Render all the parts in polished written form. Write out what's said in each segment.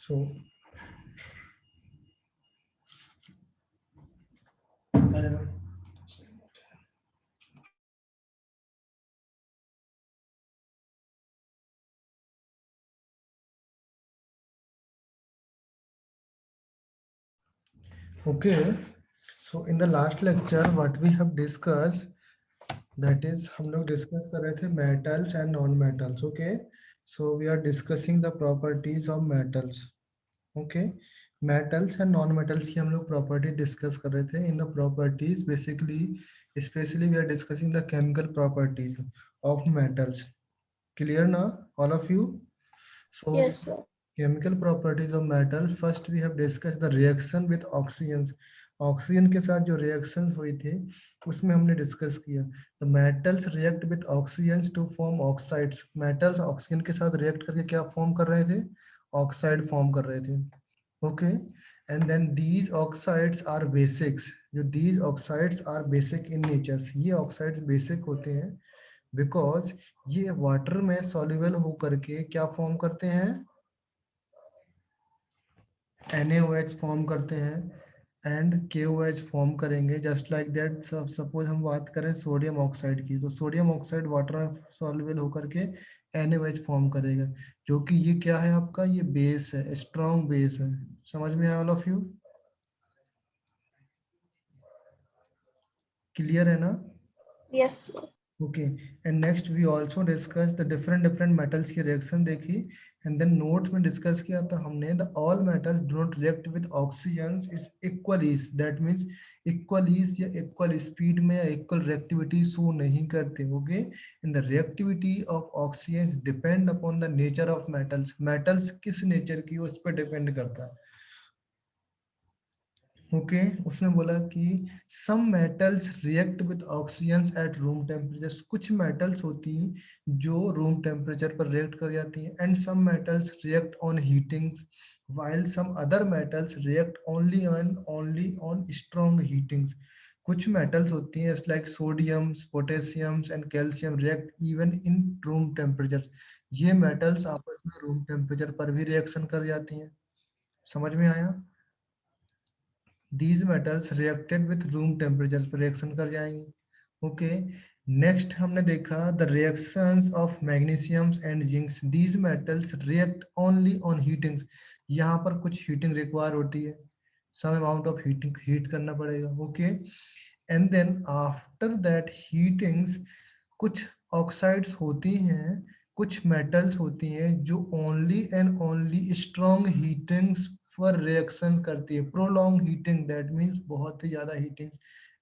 So okay, so in the last lecture what we have discussed, that is हम लोग discuss कर रहे थे metals and non metals. Okay, so we are discussing the properties of metals. Okay, metals and non metals की हम लोग property discuss कर रहे थे. In the properties basically specially we are discussing the chemical properties of metals. Clear ना all of you? So Yes, sir. chemical properties of metal. First we have discussed the reaction with oxygens. Oxygen के साथ जो reactions हुई थी उसमें हमने discuss किया. The metals react with oxygens to form oxides. Metals oxygen के साथ रिएक्ट करके क्या फॉर्म कर रहे थे? ऑक्साइड फॉर्म कर रहे थे. Okay, and then these oxides are basics. जो these oxides are basic in nature. ये ऑक्साइड्स बेसिक होते हैं बिकॉज ये वाटर में सॉल्युबल होकर के क्या फॉर्म करते हैं? NaOH फॉर्म करते हैं एंड KOH फॉर्म करेंगे. जस्ट लाइक दैट, सपोज हम बात करें सोडियम ऑक्साइड की, तो सोडियम ऑक्साइड वाटर में सॉल्युबल होकर के NaOH फॉर्म करेगा, जो कि ये क्या है आपका? ये बेस है, स्ट्रॉन्ग बेस है. समझ में आया ऑल ऑफ यू? क्लियर है ना? Yes, sir. Okay, and next we also discuss the different different metals की रिएक्शन देखी. एंड देन नोट्स में डिस्कस किया था हमने the all metals do not react with oxygen is equally. That means equally या equal speed में या equal reactivity show नहीं करते. Okay, in the reactivity of oxygen depend upon the nature of metals. Metals किस nature की उस पर depend करता है. ओके, उसने बोला कि some metals react with oxygen at room temperature. कुछ मेटल्स होती हैं जो रूम टेम्परेचर पर रिएक्ट कर जाती हैं. And some metals react on heatings while some other metals react only on strong heatings. कुछ metals होती हैं like sodiums, potassiums and calcium react even in room temperature. ये मेटल्स आपस में रूम टेम्परेचर पर भी रिएक्शन कर जाती हैं. समझ में आया? these metals reacted with room temperatures पर रिएक्शन कर जाएंगे. ओके, नेक्स्ट हमने देखा the reactions of magnesiums and zincs. these metals react only on heatings. यहाँ पर कुछ हीटिंग रिक्वायर होती है, some amount of heating heat करना पड़ेगा. Okay, and then after that heatings कुछ ऑक्साइड्स होती हैं, कुछ मेटल्स होती हैं जो only and only strong heatings पर रिएक्शन करती है. प्रोलॉन्ग हीटिंग दैट मींस बहुत ही ज्यादा heating,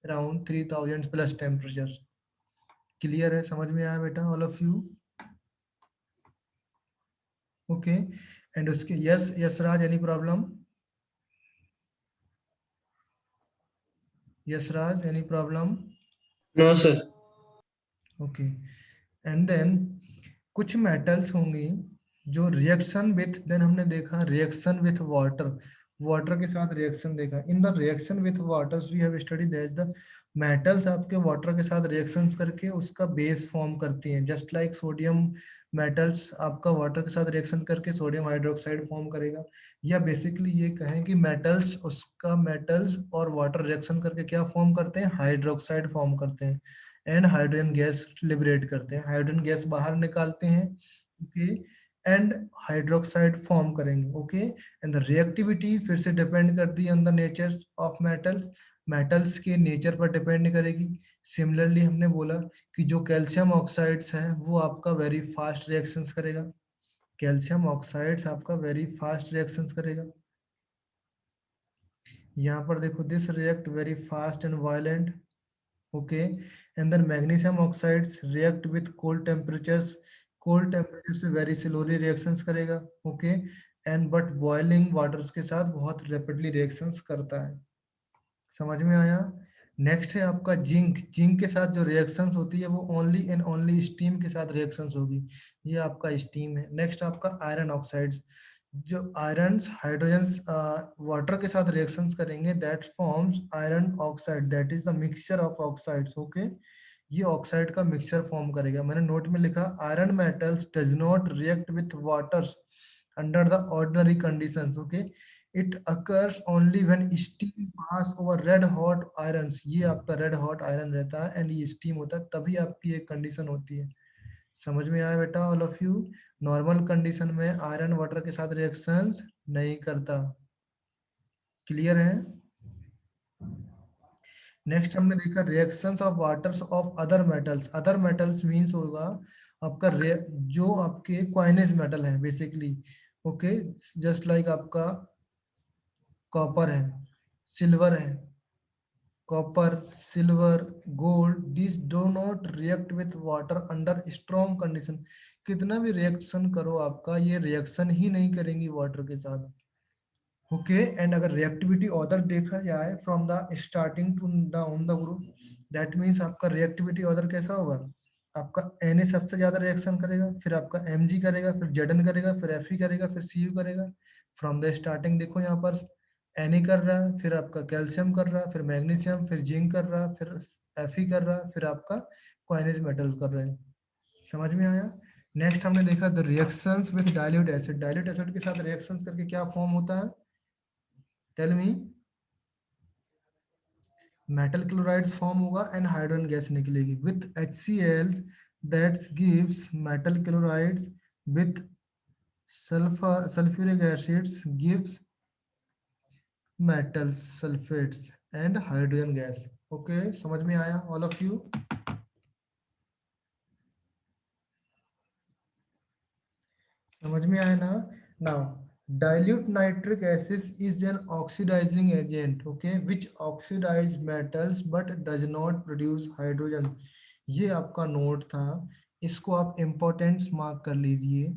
around 3000 plus temperature. Clear है? समझ में आया बेटा all of you? Okay, and उसके yes yes Raj, any problem? Yes Raj, any problem? No, sir. Okay, and then कुछ मेटल्स होंगी जो रिएक्शन विथ, देन हमने देखा रिएक्शन विथ वाटर. वाटर के साथ रिएक्शन देखा. In the reaction with waters we have study that the metals आपके water के साथ रिएक्शंस करके उसका बेस फॉर्म करती हैं. जस्ट लाइक सोडियम मेटल्स आपका वाटर के साथ रिएक्शन करके सोडियम हाइड्रोक्साइड फॉर्म करेगा. या बेसिकली ये कहें कि मेटल्स उसका मेटल्स और वाटर रिएक्शन करके क्या फॉर्म करते हैं? हाइड्रोक्साइड फॉर्म करते हैं एंड हाइड्रोजन गैस लिबरेट करते हैं. हाइड्रोजन गैस बाहर निकालते हैं. ओके, एंड हाइड्रोक्साइड फॉर्म करेंगे. ओके, एंड द रिएक्टिविटी फिर से डिपेंड करती है on the nature of metals. Metals के नेचर पर डिपेंड करेगी. सिमिलरली हमने बोला कि जो कैल्शियम ऑक्साइड्स हैं वो आपका वेरी फास्ट रिएक्शंस करेगा. कैल्शियम ऑक्साइड्स आपका वेरी फास्ट रिएक्शंस करेगा. यहाँ पर देखो, this react very fast and violent. okay, and then magnesium oxides react with cold temperatures. cold temperatures से very slowly reactions करेगा. okay, and but boiling waters के साथ बहुत rapidly reactions करता है. समझ में आया? नेक्स्ट है आपका जिंक. जिंक के साथ जो रिएक्शंस होती है वो ओनली एंड ओनली स्टीम के साथ रिएक्शंस होगी. ये आपका स्टीम है. नेक्स्ट आपका आयरन ऑक्साइड्स. जो आयरन हाइड्रोजन्स वाटर के साथ रिएक्शंस करेंगे that forms iron oxide. That is the mixture of oxides. Okay, ये ऑक्साइड का मिक्सचर फॉर्म करेगा. मैंने नोट में लिखा iron metals does not react with waters under the ordinary conditions. Okay, it occurs only when steam pass over red hot irons. ये आपका red hot iron रहता है and ये steam होता है, तभी आपकी एक condition होती है। समझ में आया बेटा all of you? Normal condition में आयरन वाटर के साथ रिएक्शंस नहीं करता। क्लियर है? नेक्स्ट हमने देखा reactions of waters of other metals. Other metals means होगा आपका जो आपके क्वाइनेज मेटल है बेसिकली। ओके, जस्ट लाइक आपका कॉपर है, सिल्वर है, copper, silver, gold, this do not react with water under strong condition. कितना भी रिएक्शन करो आपका, ये रिएक्शन ही नहीं करेंगी वाटर के साथ। ओके, एंड अगर रिएक्टिविटी ऑर्डर देखा जाए from the starting to down the group, that means आपका रिएक्टिविटी ऑर्डर कैसा होगा? आपका Na सबसे ज्यादा रिएक्शन करेगा, फिर आपका Mg करेगा, फिर Zn करेगा, फिर Fe करेगा, फिर Cu करेगा। फ्रॉम द स्टार्टिंग देखो यहाँ पर Na कर रहा है, फिर आपका कैल्शियम कर रहा है, फिर मैग्नीशियम, फिर जिंक कर रहा है, फिर Fe कर रहा है, फिर आपका क्वाइनेज मेटल कर रहा है। समझ में आया? नेक्स्ट हमने देखा the reactions with dilute acid. Dilute acid के साथ रिएक्शंस करके क्या फॉर्म होता है? Tell me. Metal chlorides form होगा एंड हाइड्रोजन गैस निकलेगी with HCl, that gives metal chlorides, with sulfuric acids gives metal sulfates and hydrogen gas. Okay, समझ में आया all of you? समझ में आया ना? Now dilute nitric acid is an oxidizing agent, okay, which oxidize metals but does not produce hydrogen. ये आपका note था, इसको आप इम्पोर्टेंस मार्क कर लीजिए।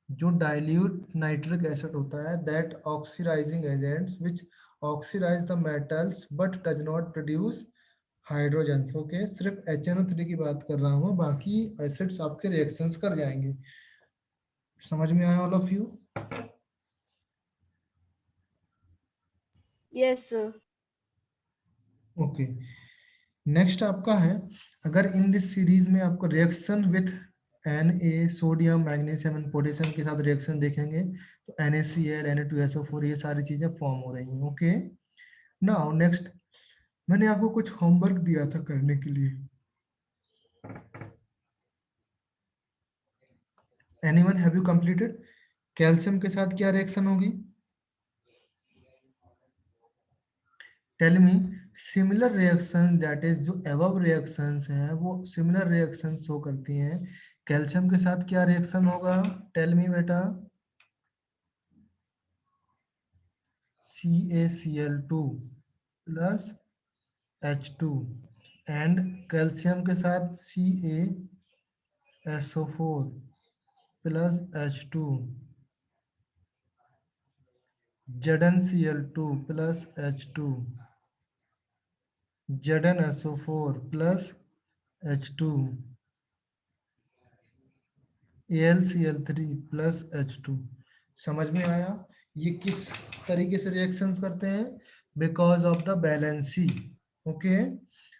जो डाइल्यूट नाइट्रिक एसिड होता है, that oxidizing agents which oxidize the metals but does not produce hydrogen. Okay, सिर्फ HNO3 की बात कर रहा हूँ, बाकी एसिड्स आपके रिएक्शंस कर जाएंगे। समझ में आया all of you? Yes sir. Okay, next आपका है, अगर इन दिस सीरीज में आपको reaction with Na, sodium, magnesium and potassium के साथ रिएक्शन देखेंगे तो NaCl, Na2SO4 ये सारी चीजें फॉर्म हो रही हैं। ओके, नाउ नेक्स्ट मैंने आपको कुछ होमवर्क दिया था करने के लिए। Anyone have you completed? Calcium के साथ क्या रिएक्शन होगी? Tell me. Similar reaction, that is जो अबव रिएक्शंस हैं वो सिमिलर रिएक्शन शो करती हैं। कैल्शियम के साथ क्या रिएक्शन होगा? टेल मी बेटा। CaCl2 plus H2 and calcium के साथ CaSO4 plus H2, ZnCl2 plus H2, ZnSO4 plus H2, AlCl3 plus H2। समझ में आया? ये किस तरीके से रिएक्शंस करते हैं? Because of the valency. Okay,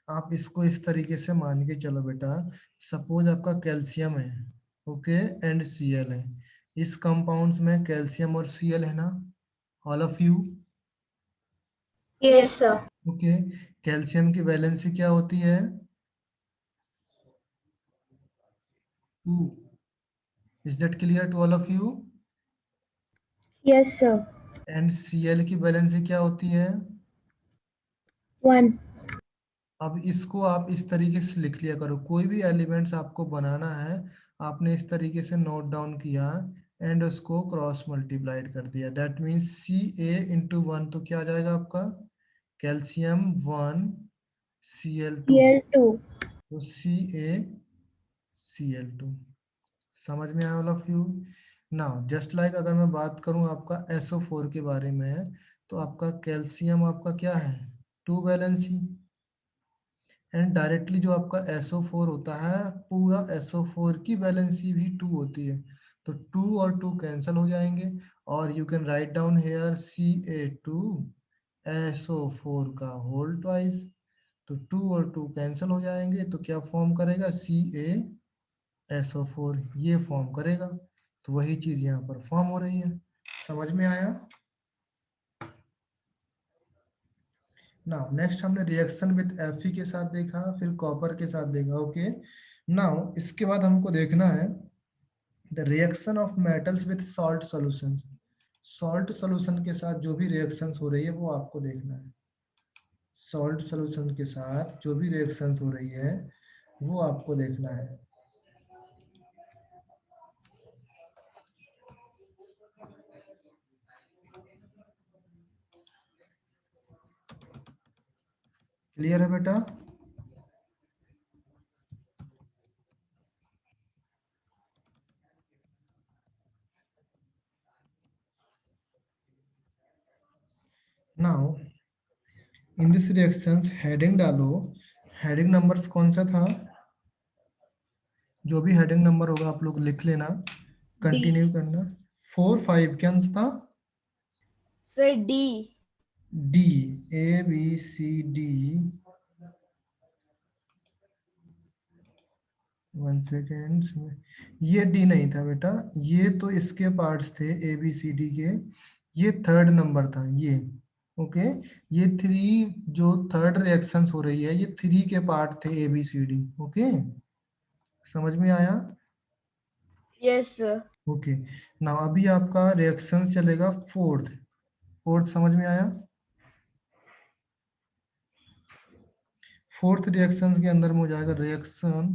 आप इसको इस तरीके से मान के चलो बेटा, सपोज आपका कैल्शियम है, ओके, एंड Cl है। इस कंपाउंड्स में कैल्शियम और Cl है ना, all of you? Yes sir. Okay, calcium की वैलेंसी क्या होती है? 2। Is that clear to all of you? Yes sir. And Cl की वैलेंसी क्या होती है? 1। अब इसको आप इस तरीके से लिख लिया करो, कोई भी एलिमेंट्स आपको बनाना है, आपने इस तरीके से नोट डाउन किया एंड उसको क्रॉस मल्टीप्लाइड कर दिया, दैट मीन्स Ca into 1, तो क्या आ जाएगा आपका? Calcium 1 Cl2, Cl2। तो CaCl2। समझ में आया all of you? Now just like अगर मैं बात करूं आपका SO4 के बारे में, तो आपका कैल्शियम आपका क्या है? 2 वैलेंसी, एंड डायरेक्टली जो आपका SO4 होता है, पूरा SO4 की वैलेंसी भी 2 होती है, तो 2 और 2 कैंसिल हो जाएंगे और you can write down here Ca2SO4 का होल ट्वाइस। तो 2 और 2 कैंसिल हो जाएंगे तो क्या फॉर्म करेगा? CaSO4 ये फॉर्म करेगा। तो वही चीज यहाँ पर फॉर्म हो रही है। समझ में आया? नाउ नेक्स्ट हमने रिएक्शन विद Fe के साथ देखा, फिर कॉपर के साथ देखा। ओके, नाउ इसके बाद हमको देखना है the reaction of metals with salt solution. Salt solution के साथ जो भी रिएक्शंस हो रही है वो आपको देखना है। सॉल्ट सॉल्यूशन के साथ जो भी रिएक्शंस हो रही है वो आपको देखना है। क्लियर है बेटा? Now in this reactions heading डालो। हेडिंग नंबर्स कौन सा था? जो भी हेडिंग नंबर होगा आप लोग लिख लेना, कंटिन्यू करना। 4 5 क्या आंसर था? Sir D. D. ABCD। 1 second, ये डी नहीं था बेटा, ये तो इसके पार्ट्स थे ABCD के। ये थर्ड नंबर था ये। ओके, ये थ्री जो थर्ड रिएक्शंस हो रही है ये थ्री के पार्ट थे ABCD। ओके, समझ में आया? Yes sir. ओके, ना अभी आपका रिएक्शंस चलेगा फोर्थ। फोर्थ समझ में आया? फोर्थ रिएक्शंस के अंदर में हो जाएगा reaction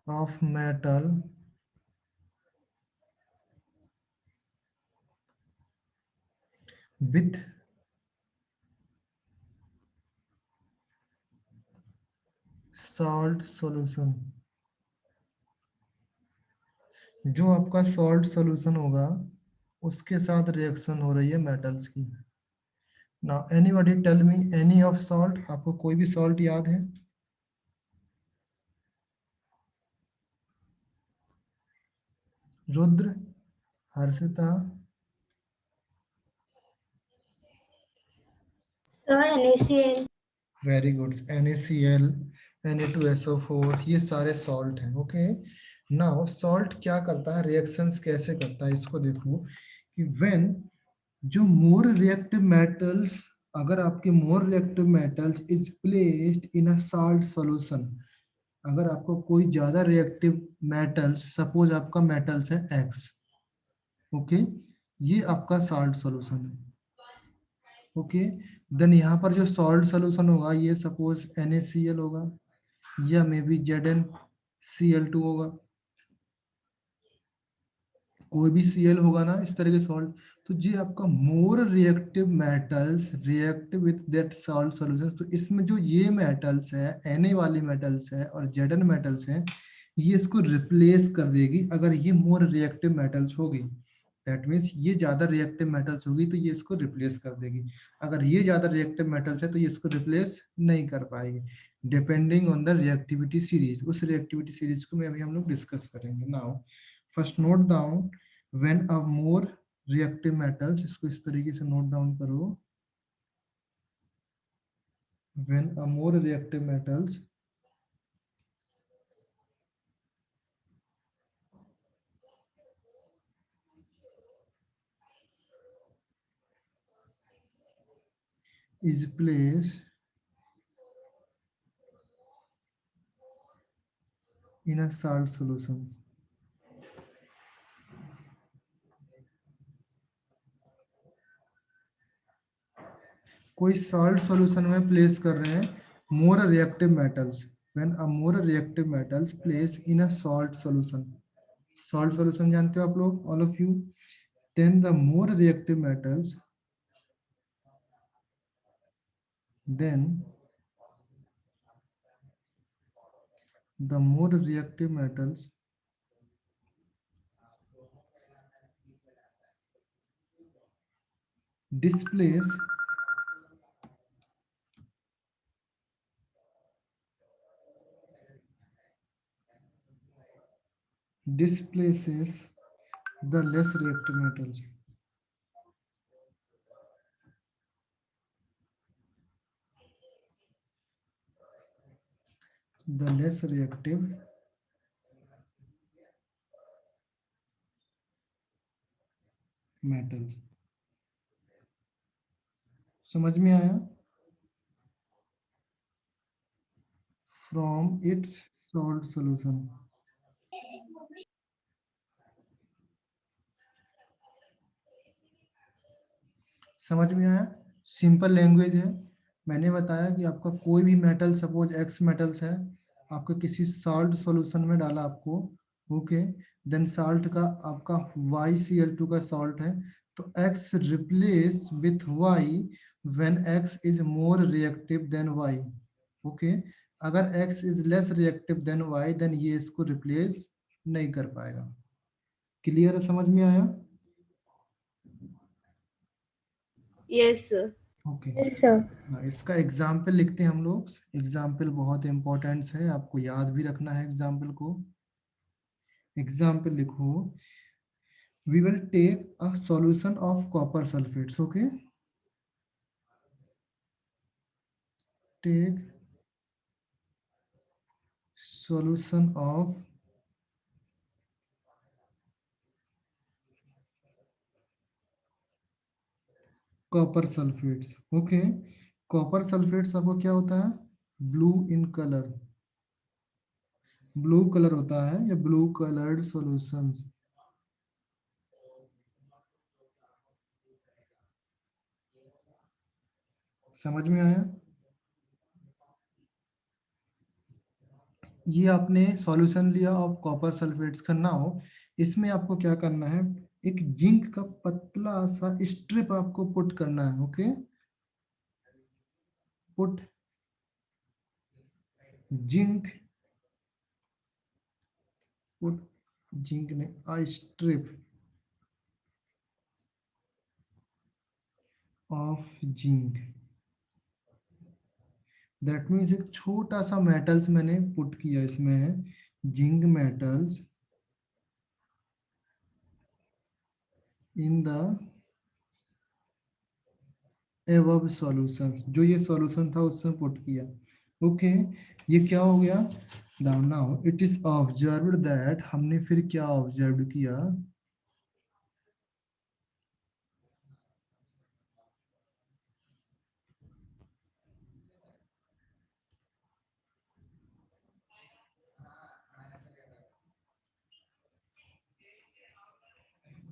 of metal with salt solution. जो आपका सॉल्ट सॉल्यूशन होगा उसके साथ रिएक्शन हो रही है मेटल्स की। Now anybody tell me any of salt, आपको कोई भी सॉल्ट याद है? Rudra, Harshita. Sir NaCl। Very good, NaCl, Na2SO4, ये सारे सॉल्ट हैं। ओके, नाउ सॉल्ट क्या करता है, रिएक्शंस कैसे करता है इसको देखो कि व्हेन जो मोर रिएक्टिव मेटल्स, अगर आपके मोर reactive metals is placed in a salt solution, अगर आपको कोई ज्यादा रिएक्टिव मेटल्स, सपोज आपका मेटल्स है X। ओके, ये आपका साल्ट सॉल्यूशन है। ओके, देन यहाँ पर जो सॉल्ट सॉल्यूशन होगा ये सपोज NaCl होगा या मे बी ZnCl2 होगा, कोई भी Cl होगा ना इस तरह के सॉल्ट। तो ये आपका मोर reactive metals react with that salt solution. तो इसमें जो ये मेटल्स है, Na वाली मेटल्स है और Zn मेटल्स है, ये इसको रिप्लेस कर देगी अगर ये मोर रिएक्टिव मेटल्स होगी। दैट मीन्स ये ज्यादा रिएक्टिव मेटल्स होगी तो ये इसको रिप्लेस कर देगी। अगर ये ज्यादा रिएक्टिव मेटल्स है तो ये इसको रिप्लेस नहीं कर पाएगी, depending on the reactivity series. उस रिएक्टिविटी सीरीज को मैं अभी हम लोग डिस्कस करेंगे। Now first note down when a more reactive metals, इसको इस तरीके से नोट डाउन करो। When a more reactive metals is placed in a salt solution, कोई सॉल्ट सॉल्यूशन में प्लेस कर रहे हैं मोर reactive metals, when a more reactive metals place in a salt solution. Salt solution जानते हो आप लोग, all of you. Then the more reactive metals, then the more reactive metals displace displaces the less reactive metals। the less reactive metals. समझ में आया? From its salt solution. समझ में आया? सिंपल लैंग्वेज है। मैंने बताया कि आपका कोई भी मेटल, सपोज एक्स मेटल्स है, आपको किसी सॉल्ट सॉल्यूशन में डाला आपको, ओके, देन सॉल्ट का आपका YCl2 का सॉल्ट है, तो X replace with Y when X is more reactive than Y, okay. अगर X is less reactive than Y, then ये इसको रिप्लेस नहीं कर पाएगा। क्लियर है? समझ में आया? Yes, sir. Okay. Yes, sir. इसका एग्जाम्पल लिखते हैं हम लोग। एग्जाम्पल बहुत इंपॉर्टेंट है, आपको याद भी रखना है एग्जाम्पल को। एग्जाम्पल लिखो, we will take a solution of copper sulphates, okay. Take solution of copper sulphates, okay. Copper sulphates आपको क्या होता है? Blue in colour, blue colour होता है, या ब्लू कलर्ड सॉल्यूशंस। समझ में आया? ये आपने सॉल्यूशन लिया ऑफ कॉपर सल्फेट्स का। नाउ इसमें आपको क्या करना है, एक जिंक का पतला सा स्ट्रिप आपको पुट करना है, okay. Put zinc, put zinc ने a strip of zinc, that means एक छोटा सा मेटल्स मैंने पुट किया इसमें, zinc metals in the above solutions, जो ये सॉल्यूशन था उसमें पुट किया, ओके। ये क्या हो गया? Now it is observed that, हमने फिर क्या ऑब्जर्व किया?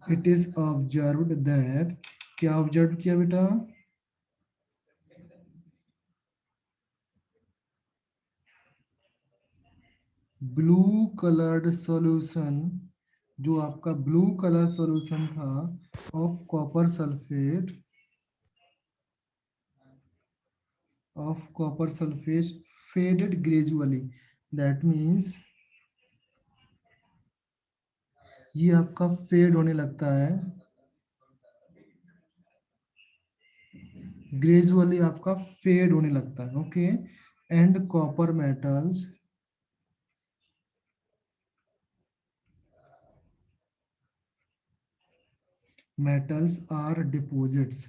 इट इज ऑब्जर्व्ड दैट, क्या ऑब्जर्व किया बेटा? ब्लू कलर्ड सॉल्यूशन, जो आपका ब्लू कलर सॉल्यूशन था of copper sulphate, of copper sulphate faded gradually, that means ये आपका फेड होने लगता है, ग्रेजुअली आपका फेड होने लगता है, okay. And copper metals, metals are deposits,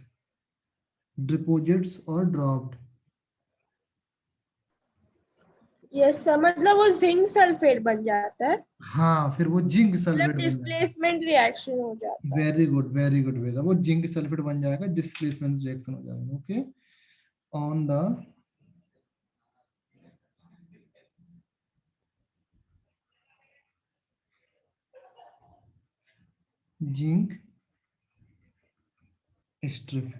deposits और ड्रॉप्ड। यस सर, मतलब वो जिंक सल्फेट बन जाता है, हाँ, फिर वो जिंक मतलब सल्फेट बन जाएगा। डिस्प्लेसमेंट रिएक्शन हो जाता है। वेरी गुड, वेरी गुड बेटा, वो जिंक सल्फेट बन जाएगा, डिस्प्लेसमेंट रिएक्शन हो जाएगा, okay. On the zinc strip,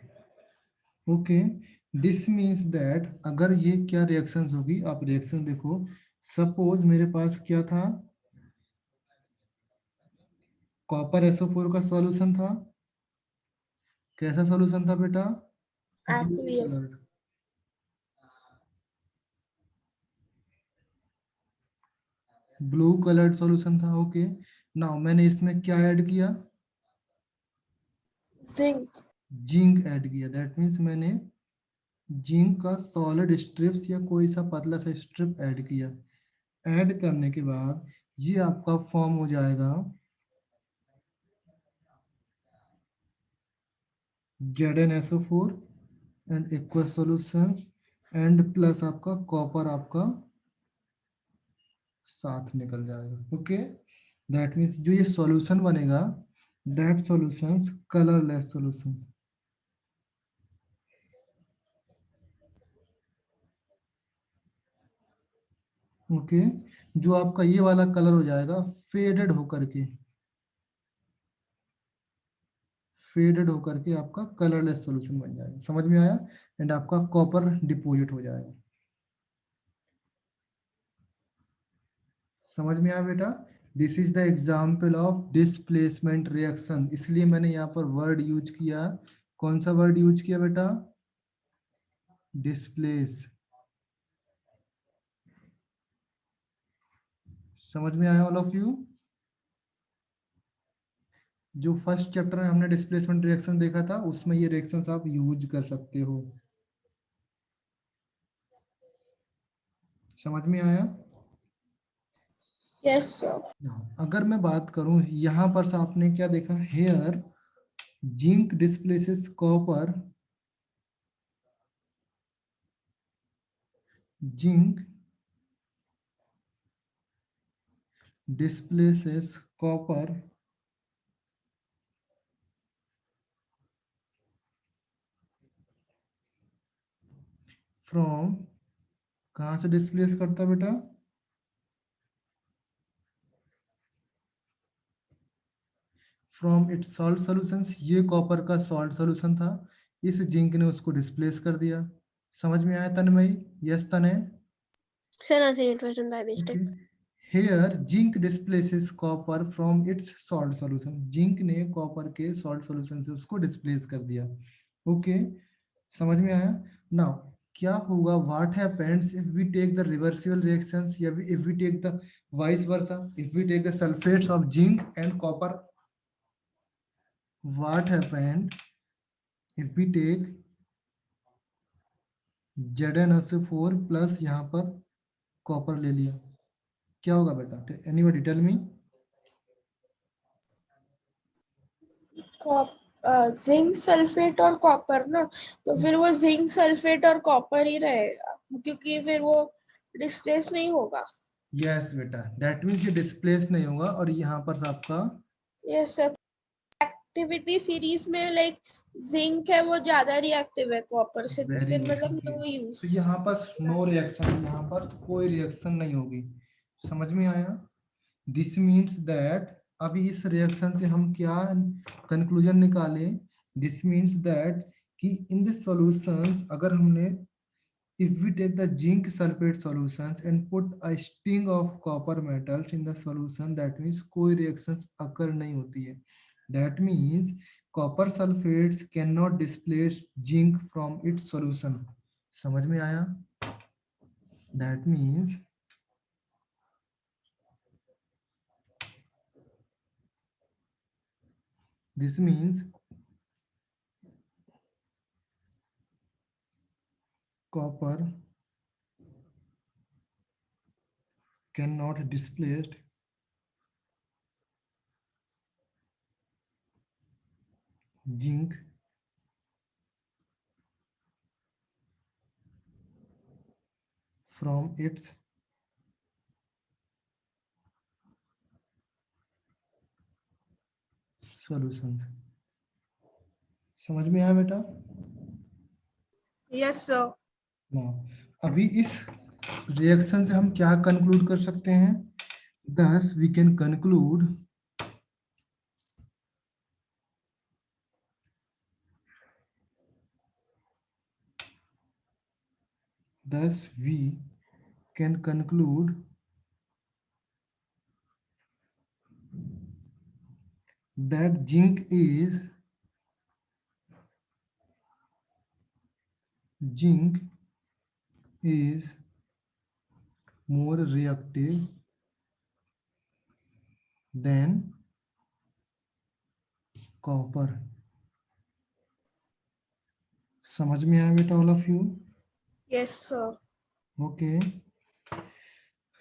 okay. This means that, अगर ये क्या रिएक्शंस होगी, आप रिएक्शन देखो। सपोज मेरे पास क्या था, कॉपर SO4 का सॉल्यूशन था। कैसा सॉल्यूशन था बेटा? Blue aqueous. Coloured, blue coloured solution था, ओके। नाउ मैंने इसमें क्या ऐड किया? जिंक। जिंक ऐड किया, दैट मीन्स मैंने जिंक का सॉलिड स्ट्रिप्स या कोई सा पतला सा स्ट्रिप ऐड किया। ऐड करने के बाद ये आपका फॉर्म हो जाएगा ZnSO4 and aqua solutions and plus आपका कॉपर आपका साथ निकल जाएगा। ओके, दैट मीन्स जो ये सॉल्यूशन बनेगा, that solutions colourless solution. Okay, जो आपका ये वाला कलर हो जाएगा फेडेड होकर के, फेडेड होकर के आपका कलरलेस सॉल्यूशन बन जाएगा। समझ में आया? एंड आपका कॉपर डिपोजिट हो जाएगा। समझ में आया बेटा? This is the example of displacement reaction. इसलिए मैंने यहाँ पर वर्ड यूज किया। कौन सा वर्ड यूज किया बेटा? डिस्प्लेस। समझ में आया ऑल ऑफ यू? जो फर्स्ट चैप्टर में हमने डिस्प्लेसमेंट रिएक्शन देखा था, उसमें ये रिएक्शंस आप यूज कर सकते हो। समझ में आया? Yes, sir. Now, अगर मैं बात करूं यहां पर से आपने क्या देखा? Here zinc displaces copper, zinc displaces copper from, कहाँ से डिस्प्लेस करता है बेटा? From its salt solutions. ये कॉपर का सॉल्ट सॉल्यूशन था, इस जिंक ने उसको डिस्प्लेस कर दिया। समझ में आया Tanmayi? Yes Tanay? Sir, I it was done by mistake. Here zinc displaces copper from its salt solution. Zinc ने कॉपर के सॉल्ट सॉल्यूशन से उसको डिस्प्लेस कर दिया। ओके, समझ में आया? नाउ क्या होगा? What happens if we take the reversible reactions, या if we take the vice versa, if we take the sulphates of zinc and copper? What happened if we take ZnSO4 plus यहाँ पर copper ले लिया, क्या होगा बेटा? Anybody tell me? Zinc sulphate और copper ना, तो फिर वो जिंक सल्फेट और कॉपर ही रहेगा, क्योंकि फिर वो डिस्प्लेस नहीं होगा। यस बेटा, दैट मीन्स ये डिस्प्लेस नहीं होगा। और यहाँ पर आपका यस सर, एक्टिविटी सीरीज में लाइक जिंक है वो ज्यादा रिएक्टिव है कॉपर से, तो वेरी फिर गुड मतलब संकेत। No use. तो यहाँ पर नो रिएक्शन, यहाँ पर कोई रिएक्शन नहीं होगी। समझ में आया? दिस मीन्स दैट, अभी इस रिएक्शन से हम क्या कंक्लूजन निकालें? दिस मीन्स दैट कि इन दिस सॉल्यूशंस, अगर हमने if we take the zinc sulfate solutions and put a sting of copper metals in the solution, that means कोई reactions occur नहीं होती है। That means copper sulfates cannot displace zinc from its solution। समझ में आया? That means this means copper cannot displace zinc from its solutions। समझ में आया बेटा? Yes sir. ना, अभी इस रिएक्शन से हम क्या कंक्लूड कर सकते हैं? Thus we can conclude thus we can conclude that zinc is more reactive than copper। समझ में आया बेटा all of you? Yes sir. Okay.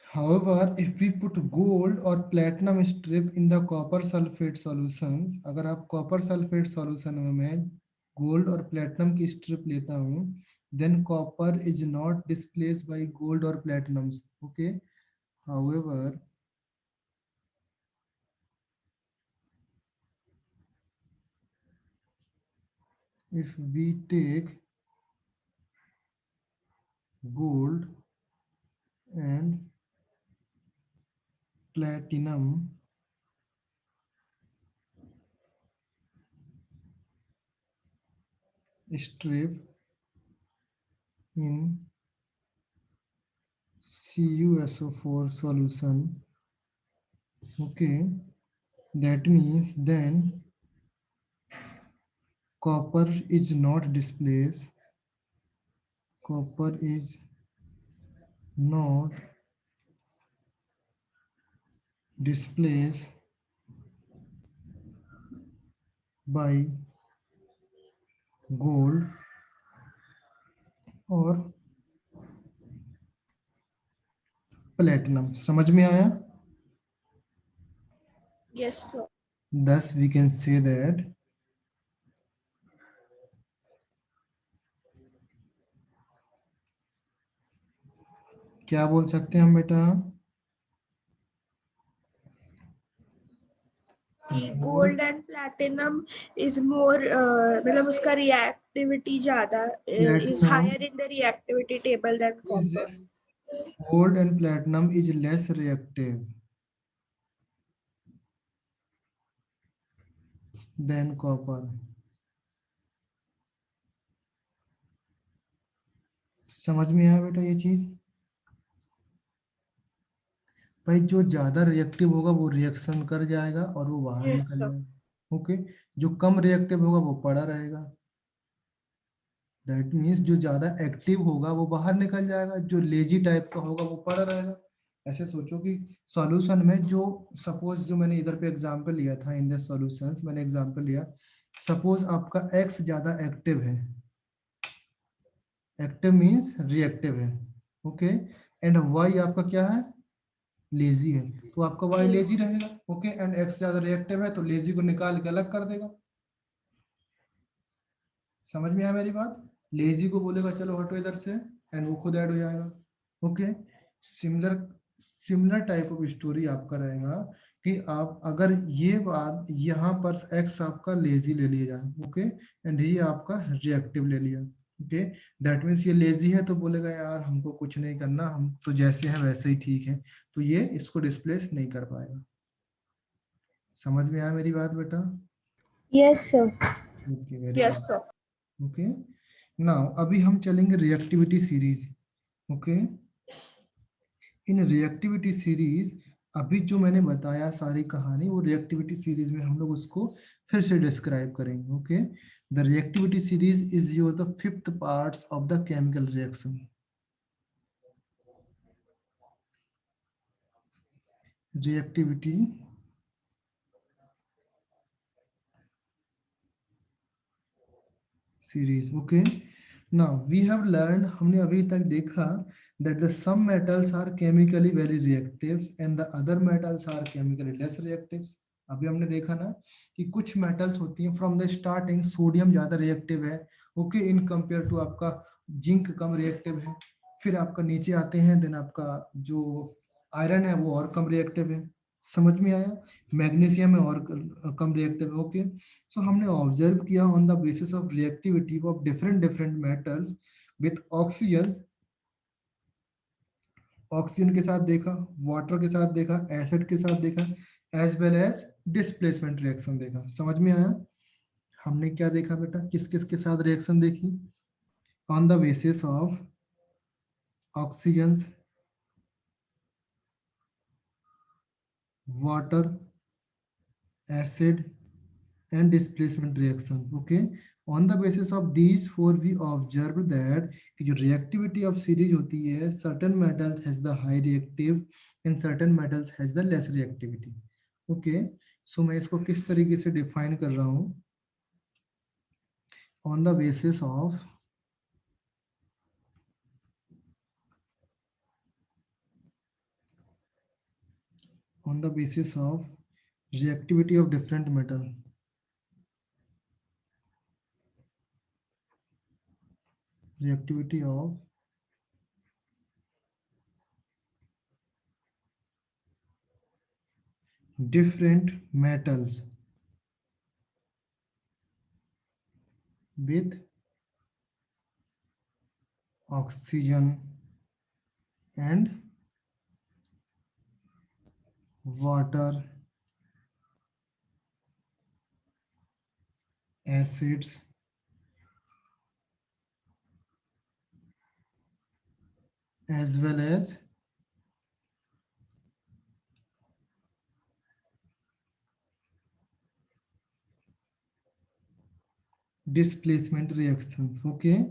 However, if we put gold or platinum strip in the copper sulfate solutions, अगर आप copper sulfate solution में मैं gold और platinum की strip लेता हूँ, then copper is not displaced by gold or platinum. Okay. however, if we take gold and platinum strip in CuSO4 solution, okay, that means then copper is not displaced, copper is not displaced by gold और platinum. समझ में आया? Yes, sir. Thus we can say that क्या बोल सकते हैं हम बेटा? कि gold and platinum is more मतलब उसका रिएक्टिविटी ज्यादा is Platinum higher in the reactivity table than is copper. gold and platinum is less reactive than copper. समझ में आया बेटा ये चीज? भाई जो ज्यादा रिएक्टिव होगा वो रिएक्शन कर जाएगा और वो बाहर Yes, निकल sir. जाएगा। ओके, जो कम रिएक्टिव होगा वो पड़ा रहेगा। दैट मीन्स जो ज्यादा एक्टिव होगा वो बाहर निकल जाएगा, जो लेजी टाइप का होगा वो पड़ा रहेगा। ऐसे सोचो कि सॉल्यूशन में जो सपोज जो मैंने इधर पे एग्जांपल लिया था, इन द सॉल्यूशंस मैंने एग्जांपल लिया, सपोज आपका एक्स ज्यादा एक्टिव है, एक्टिव मीन्स रिएक्टिव है, ओके, एंड वाई आपका क्या है? लेजी है, तो आपका वाई Yes. लेजी रहेगा। ओके, एंड एक्स ज्यादा रिएक्टिव है तो लेजी को निकाल के अलग कर देगा। समझ में आया मेरी बात? लेजी को बोलेगा चलो हटो इधर से, एंड वो खुद ऐड हो जाएगा। Okay, similar similar type of story आपका रहेगा कि आप अगर ये बात यहाँ पर एक्स आपका लेजी ले लिया जाए, ओके, एंड ये आपका रिएक्टिव ले लिया, ओके, दैट मीन्स ये लेजी है तो बोलेगा यार हमको कुछ नहीं करना, हम तो जैसे हैं वैसे ही ठीक है, तो ये इसको डिस्प्लेस नहीं कर पाएगा। समझ में आया मेरी बात बेटा? Yes, sir. Okay, very Yes, good. sir. Okay, now अभी हम चलेंगे रिएक्टिविटी सीरीज। ओके, इन रिएक्टिविटी सीरीज अभी जो मैंने बताया सारी कहानी, वो रिएक्टिविटी सीरीज में हम लोग उसको फिर से डिस्क्राइब करेंगे। Okay, the reactivity series is your the fifth parts of the chemical reaction. Reactivity series. Okay, now we have learn, हमने अभी तक देखा that the some metals are chemically very reactive and the other metals are chemically less reactive। अभी हमने देखा ना कि कुछ मेटल्स होती हैं फ्रॉम द स्टार्टिंग, सोडियम ज्यादा रिएक्टिव है, ओके, इन कंपेयर टू आपका जिंक कम रिएक्टिव है। फिर आपका नीचे आते हैं, देन आपका जो आयरन है वो और कम रिएक्टिव है। समझ में आया? मैग्नीशियम है और कम रिएक्टिव है। ओके, सो हमने ऑब्जर्व किया on the basis of reactivity of different different metals with oxygen, oxygen के साथ देखा, वाटर के साथ देखा, एसिड के साथ देखा, as well as displacement reaction देखा। समझ में आया? हमने क्या देखा बेटा, किस किस के साथ रिएक्शन देखी? On the basis of oxygen, water, acid and displacement reaction। okay, on the basis of these four we observe that कि जो reactivity of series होती है, certain metals has the high reactive and certain metals has the less reactivity। okay, so मैं इसको किस तरीके से define कर रहा हूँ? on the basis of reactivity of different metal, reactivity of different metals with oxygen and water, acids, as well as displacement reactions. Okay,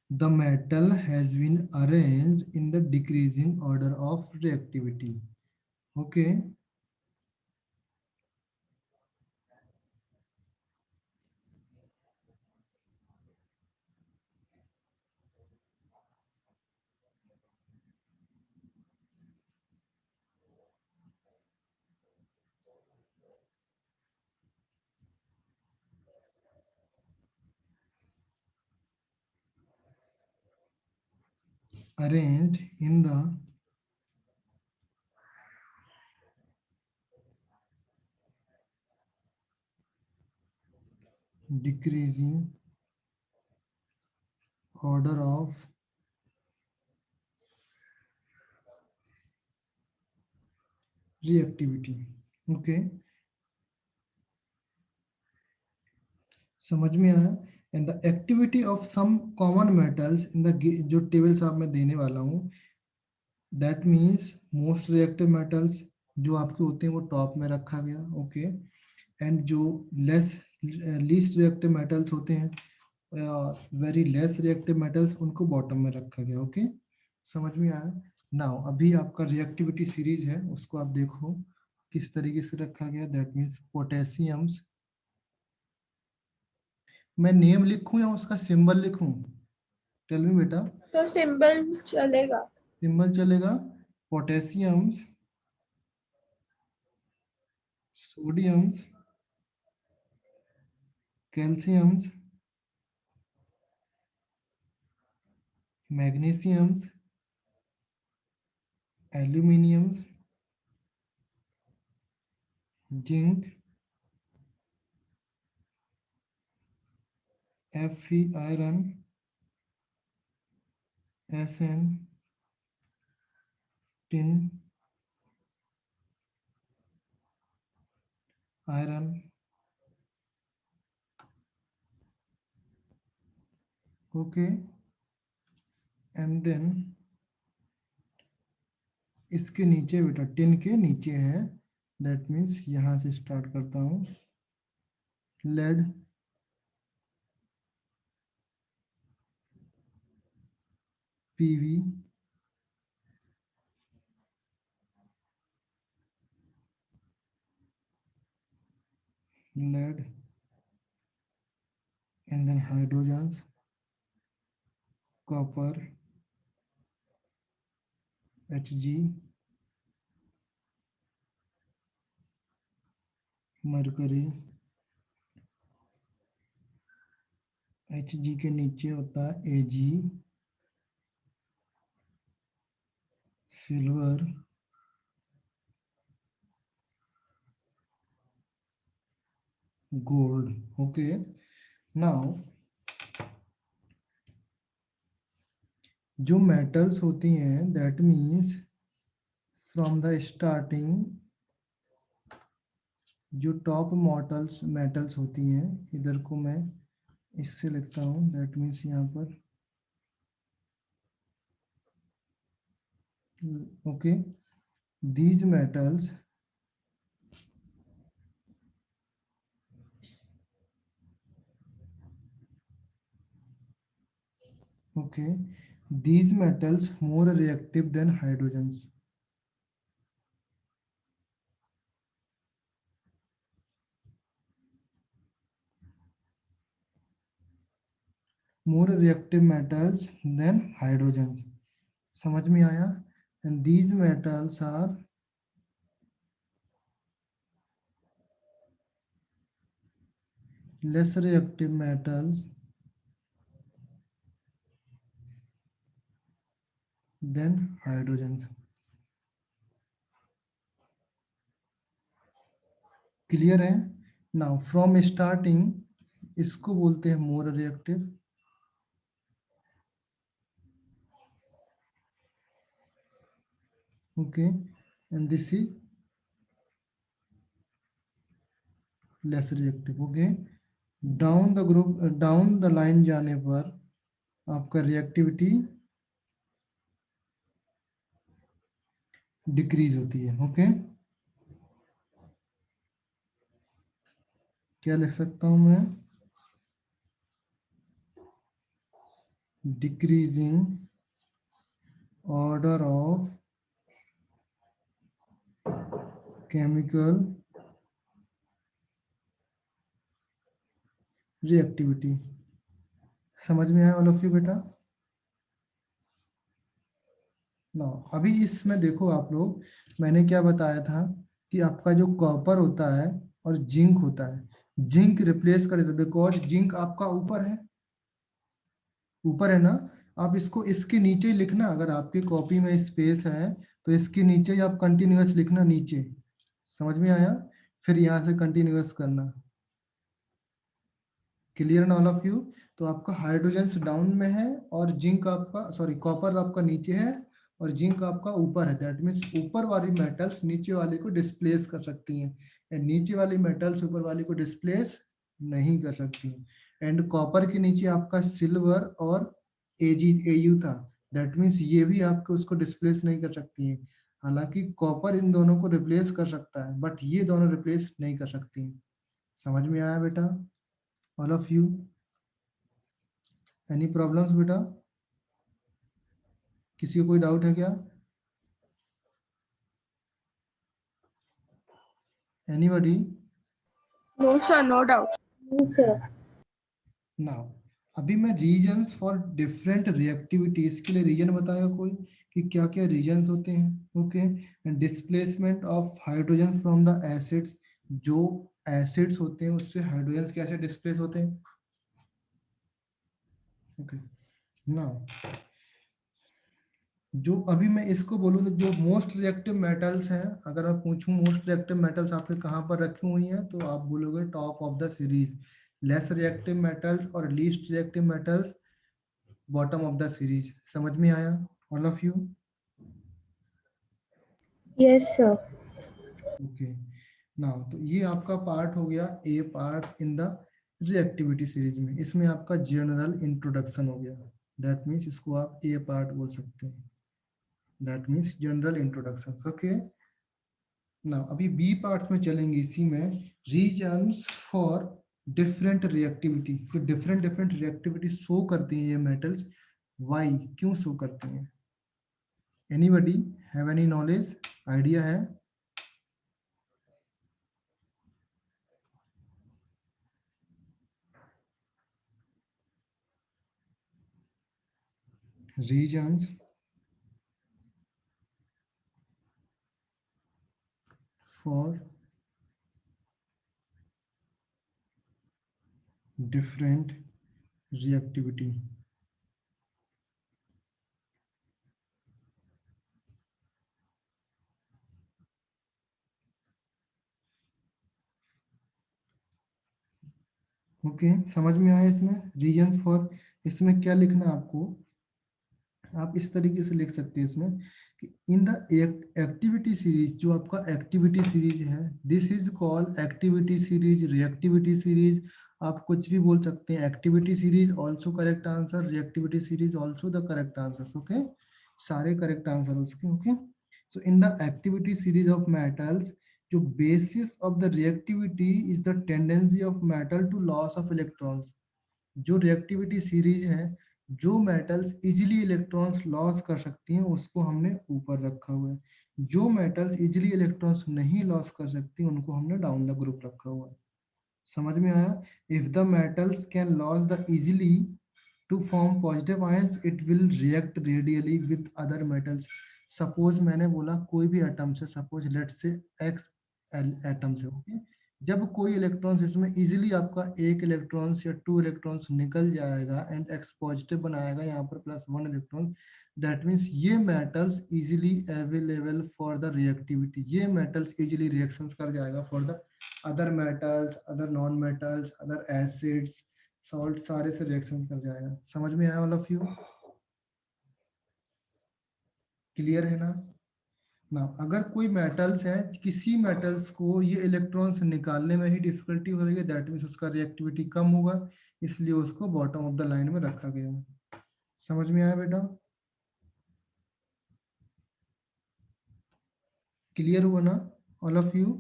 the metal has been arranged in the decreasing order of reactivity. Okay, arranged in the decreasing order of reactivity. Okay, समझ में आया? And the activity of some common metals in the जो tables आप मैं देने वाला हूँ, that means most reactive metals जो आपके होते हैं वो टॉप में रखा गया. ओके, एंड जो लीस्ट रिएक्टिव मेटल्स होते हैं, वेरी लेस रिएक्टिव मेटल्स, उनको बॉटम में रखा गया. ओके, समझ में आया? नाउ अभी आपका रिएक्टिविटी सीरीज है, उसको आप देखो किस तरीके से रखा गया. दैट मीन्स पोटेशियम्स, मैं नेम लिखूं या उसका सिंबल लिखूं? टेल मी बेटा. सर सिंबल चलेगा. सिंबल चलेगा. Potassiums, sodiums, calciums, magnesiums, aluminiums, zinc, Fe iron, Sn tin, iron. Okay, and then इसके नीचे बेटा टिन के नीचे है. दैट मीन्स यहाँ से स्टार्ट करता हूँ. Lead, PB, lead, and then hydrogens, copper, Hg, mercury. Hg के नीचे होता है Ag, silver, gold. Okay, now जो मेटल्स होती हैं, that means from the starting जो टॉप मेटल्स होती हैं, इधर को मैं इससे लिखता हूँ. दैट मीन्स यहाँ पर okay, these metals okay, these metals more reactive than hydrogens. More reactive metals than hydrogens. समझ में आया? And these metals are less reactive metals than hydrogens. Clear है? नाउ फ्रॉम स्टार्टिंग इसको बोलते हैं more reactive, okay, and this is less reactive, okay. Down the group, down the line जाने पर आपका रिएक्टिविटी डिक्रीज होती है, ओके। क्या लिख सकता हूं मैं? Decreasing order of chemical reactivity. समझ में आया ऑल ऑफ यू बेटा? ना अभी इसमें देखो आप लोग, मैंने क्या बताया था कि आपका जो कॉपर होता है और जिंक होता है, जिंक रिप्लेस कर देता है बिकॉज जिंक आपका ऊपर है, ऊपर है ना। आप इसको इसके नीचे ही लिखना, अगर आपकी कॉपी में स्पेस है तो इसके नीचे ही आप कंटिन्यूअस लिखना नीचे। समझ में आया? फिर यहाँ से कंटिन्यूअस करना। क्लियर ना ऑल ऑफ यू? तो आपका हाइड्रोजन डाउन में है और जिंक आपका, सॉरी, कॉपर आपका नीचे है और जिंक आपका ऊपर है। दैट मीन्स ऊपर वाली मेटल्स नीचे वाले को डिस्प्लेस कर सकती हैं एंड नीचे वाली मेटल्स ऊपर वाली को डिस्प्लेस नहीं कर सकती। एंड कॉपर के नीचे आपका सिल्वर और एयू था, दैट मीन्स ये भी आपको उसको डिस्प्लेस नहीं कर सकती हैं। हालांकि कॉपर इन दोनों को रिप्लेस कर सकता है बट ये दोनों रिप्लेस नहीं कर सकती। समझ में आया बेटा all of you? Any problems बेटा? किसी को कोई डाउट है क्या? Anybody? No, sir, no doubt. Now अभी मैं रीजन्स फॉर डिफरेंट रिएक्टिविटीज के लिए रीजन बताएगा कोई कि क्या क्या रीजन्स होते हैं, okay. Displacement of hydrogen from the acids, जो एसिड्स होते हैं उससे हाइड्रोजन कैसे डिस्प्लेस होते हैं, ओके। नाउ जो अभी मैं इसको बोलूँ तो जो मोस्ट रिएक्टिव मेटल्स हैं, अगर मैं पूछूं मोस्ट रिएक्टिव मेटल्स आपने कहाँ पर रखी हुई हैं तो आप बोलोगे top of the series. Less reactive metals और least reactive metals bottom of the series. समझ में आया all of you? Yes, sir. Okay. Now तो ये आपका पार्ट हो गया A part in the reactivity series में। इसमें आपका जनरल इंट्रोडक्शन हो गया, दैट मीन्स इसको आप ए पार्ट बोल सकते हैं, that means general introduction, okay. ना अभी बी पार्ट्स में चलेंगे, इसी में रीजन्स फॉर डिफरेंट रिएक्टिविटी। तो डिफरेंट डिफरेंट रिएक्टिविटी शो करती हैं ये मेटल्स, वाई, क्यों शो करती हैं? Anybody have any knowledge, idea है? Reasons for different reactivity. Okay, समझ में आया इसमें रीजन्स फॉर? इसमें क्या लिखना है आपको, आप इस तरीके से लिख सकते हैं इसमें कि इन द एक्टिविटी सीरीज, जो आपका एक्टिविटी सीरीज है, this is called activity series, reactivity series, आप कुछ भी बोल सकते हैं। Activity series also correct answer, reactivity series also the correct answer, okay. सारे करेक्ट आंसर उसके, okay. So in the activity series of metals, जो basis of the reactivity is the tendency of metal to loss of electrons. जो reactivity series है, जो metals easily electrons loss कर सकती हैं उसको हमने ऊपर रखा हुआ है। जो मेटल्स इजीली इलेक्ट्रॉन्स नहीं लॉस कर सकती उनको हमने डाउन द ग्रुप रखा हुआ है। समझ में आया? If the metals can loss the easily to form positive ions, it will react readily with other metals. Suppose मैंने बोला कोई भी एटम से, suppose let say X atom से, ओके। जब कोई इलेक्ट्रॉन्स इसमें इजीली आपका एक इलेक्ट्रॉन्स या टू इलेक्ट्रॉन्स निकल जाएगा एंड एक्स पॉजिटिव बनाएगा यहाँ पर plus one electron, that means ये metals easily available for the reactivity, ये मेटल्स इजीली रिएक्शंस कर जाएगा for the other metals, other non metals, other acids, salt, सारे से रिएक्शन कर जाएगा। समझ में आया ऑल ऑफ यू? क्लियर है ना? ना अगर कोई मेटल्स है, किसी मेटल्स को ये इलेक्ट्रॉन्स निकालने में ही डिफिकल्टी हो रही है, दैट मीन्स उसका रिएक्टिविटी कम होगा, इसलिए उसको बॉटम ऑफ द लाइन में रखा गया है। समझ में आया बेटा? क्लियर हुआ ना all of you?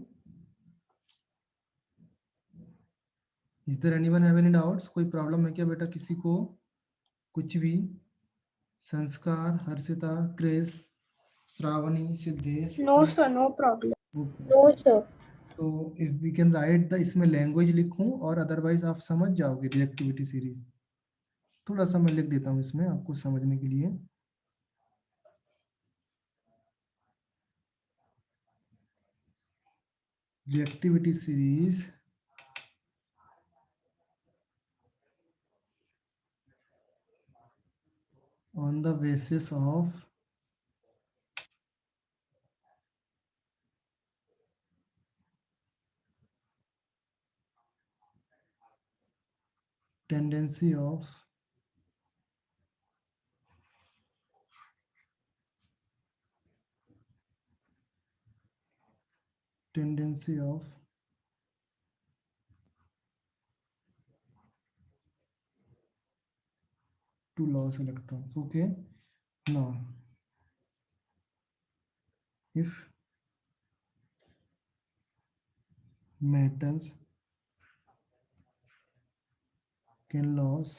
Is there anyone have any doubts? कोई प्रॉब्लम है क्या बेटा किसी को? कुछ भी? Sanskar, Harshita, Chris, Shravani, Siddhesh? No, sir, no problem. Okay. No, sir. तो if we can write the, इसमें लैंग्वेज लिखूं और अदरवाइज आप समझ जाओगे रिएक्टिविटी सीरीज। थोड़ा सा मैं लिख देता हूँ इसमें आपको समझने के लिए। Reactivity series on the basis of tendency of to lose electrons. Okay, now if metals can lose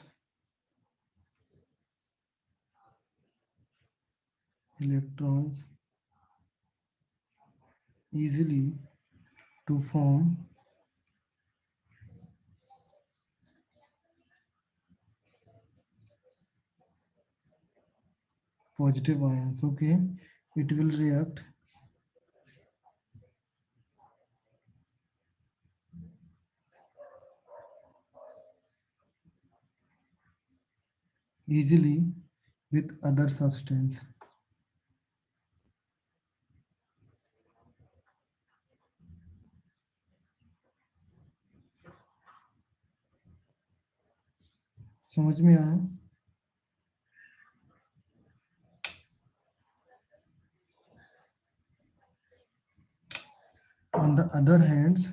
electrons easily to form positive ions, okay, it will react easily with other substance. समझ में आया? On the other hands,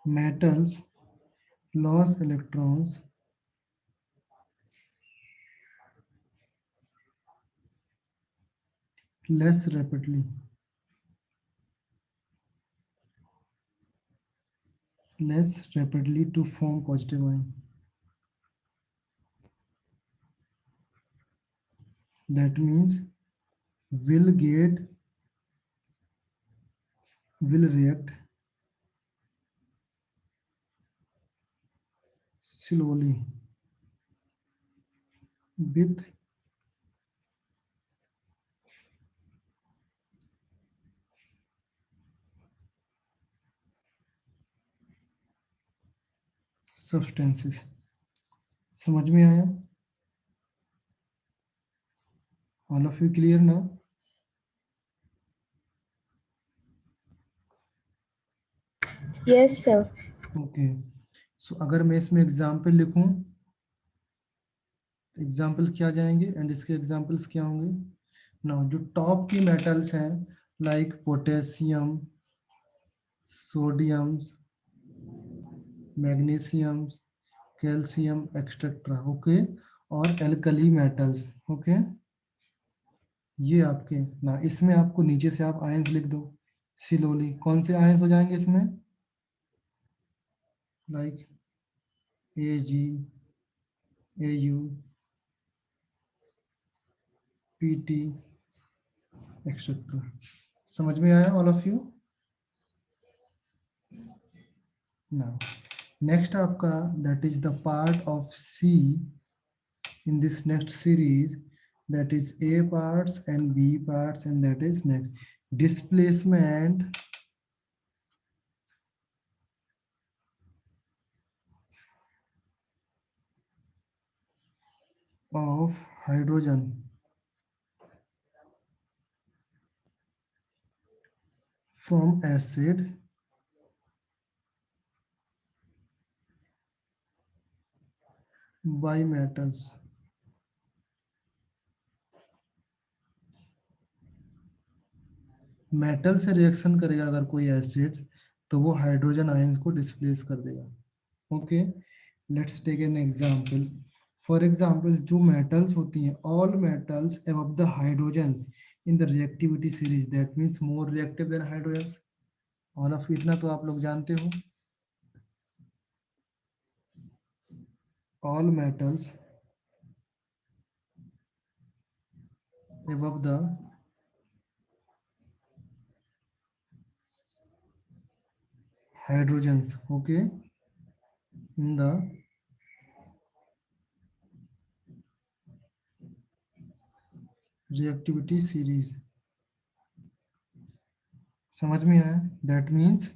metals lose electrons less rapidly to form positive ion. That means will react slowly with substances. समझ में आया? All of you clear now? Yes, sir. Okay. So अगर मैं इसमें example लिखूं, एग्जाम्पल क्या जाएंगे and इसके एग्जाम्पल्स क्या होंगे? ना जो टॉप की मेटल्स हैं like potassium, sodium, magnesium, calcium etcetera, okay, और एल्कली मेटल्स, ओके, ये आपके ना, इसमें आपको नीचे से आप आयंस लिख दो स्लोली। कौन से आयंस हो जाएंगे इसमें? Like Ag, Au, Pt etcetera. समझ में आया all of you? Now next आपका that is the part of C in this next series, that is A parts and B parts, and that is next displacement of hydrogen from acid by metals. Metal से reaction करेगा अगर कोई acid, तो वो hydrogen ions को displace कर देगा। Okay, let's take an example. For example, जो मेटल्स होती हैं, all metals above the hydrogens in the reactivity series, that means more reactive than hydrogens. All of इतना तो आप लोग जानते हो। All metals above the hydrogens, okay, in the reactivity series। समझ में आया? That means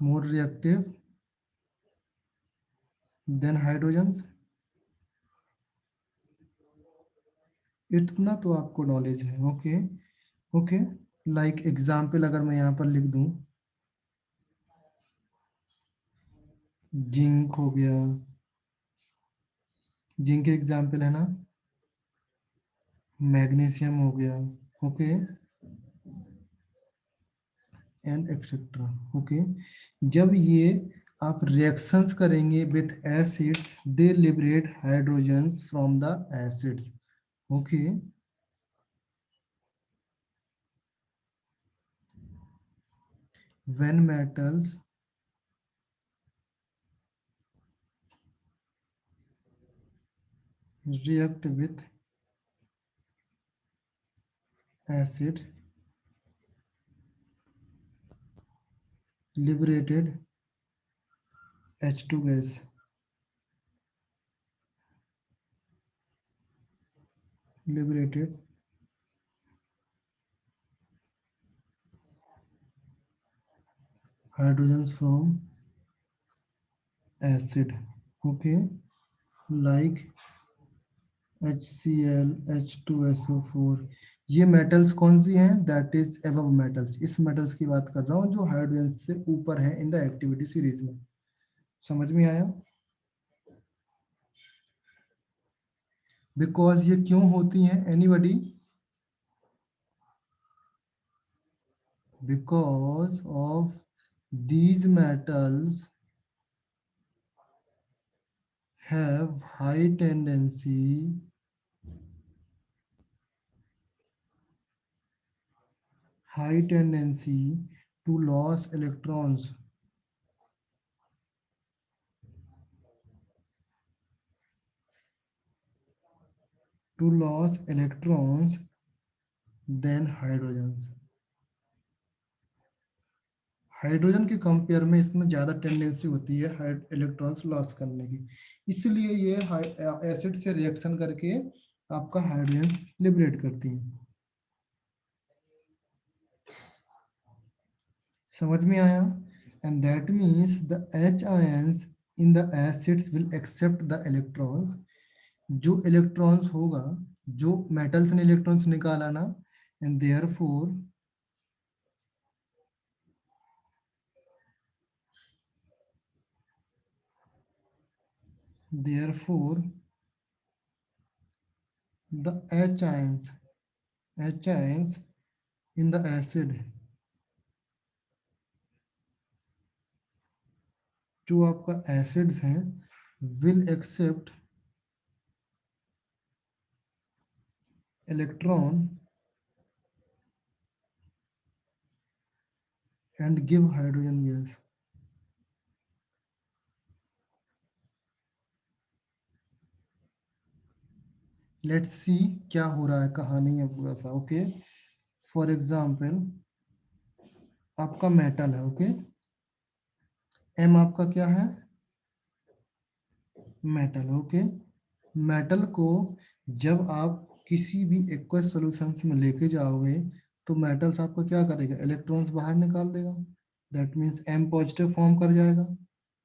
more reactive than hydrogens। इतना तो आपको नॉलेज है। ओके ओके, लाइक एग्जाम्पल अगर मैं यहाँ पर लिख दूं, जिंक हो गया, जिंक एग्जाम्पल है ना, मैग्नीशियम हो गया, ओके, एंड एक्सेट्रा। ओके, जब ये आप रिएक्शंस करेंगे with acids, they liberate hydrogens from the acids. Okay, when metals react with acid, liberated H2 gas, liberated hydrogens from acid, okay, like HCl, H2SO4। ये metals कौन सी हैं? That is above metals. इस metals की बात कर रहा हूँ जो हाइड्रोजन से ऊपर है इन द एक्टिविटी सीरीज में। समझ में आया? बिकॉज ये क्यों होती हैं? Anybody? Because of these metals have high tendency to lose electrons, than hydrogens। Hydrogen के कंपेयर में इसमें ज्यादा टेंडेंसी होती है इलेक्ट्रॉन्स लॉस करने की, इसलिए ये एसिड से रिएक्शन करके आपका हाइड्रोजन लिबरेट करती है। समझ में आया? And that means the H ions in the acids will accept the electrons. जो इलेक्ट्रॉन्स होगा, जो मेटल्स ने इलेक्ट्रॉन्स निकाला ना, and therefore the H ions in the acid, जो आपका एसिड्स हैं, will accept electron and give hydrogen gas. Let's see क्या हो रहा है, कहानी है पूरा सा। ओके, फॉर एग्जाम्पल आपका मेटल है, ओके, एम आपका क्या है? Metal, okay. मेटल को जब आप किसी भी एक्वस सॉल्यूशंस में लेके जाओगे, तो मेटल्स आपका क्या करेगा? इलेक्ट्रॉन्स बाहर निकाल देगा। That means M positive form कर जाएगा।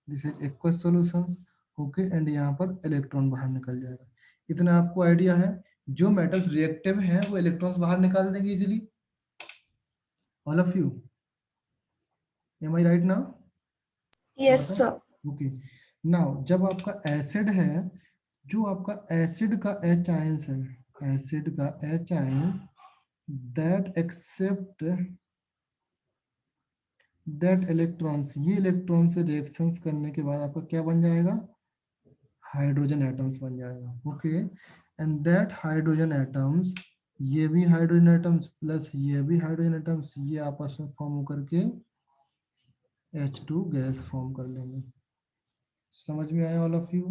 This is aqueous solutions, okay, एंड यहाँ पर इलेक्ट्रॉन बाहर निकल जाएगा। इतना आपको आइडिया है। जो मेटल्स रिएक्टिव हैं वो इलेक्ट्रॉन्स बाहर निकाल देंगे easily. All of you, am I right now? Yes, sir. Okay, now जब आपका एसिड है, जो आपका एसिड का एच आयंस है, एसिड का H ions that accept that electrons, ये इलेक्ट्रॉन से रिएक्शंस करने के बाद आपका क्या बन जाएगा? हाइड्रोजन एटम्स बन जाएगा, okay. And that hydrogen atoms, ये भी हाइड्रोजन एटम्स प्लस ये भी हाइड्रोजन एटम्स, ये आपस में फॉर्म होकर के H2 गैस फॉर्म कर लेंगे। समझ में आया all of you?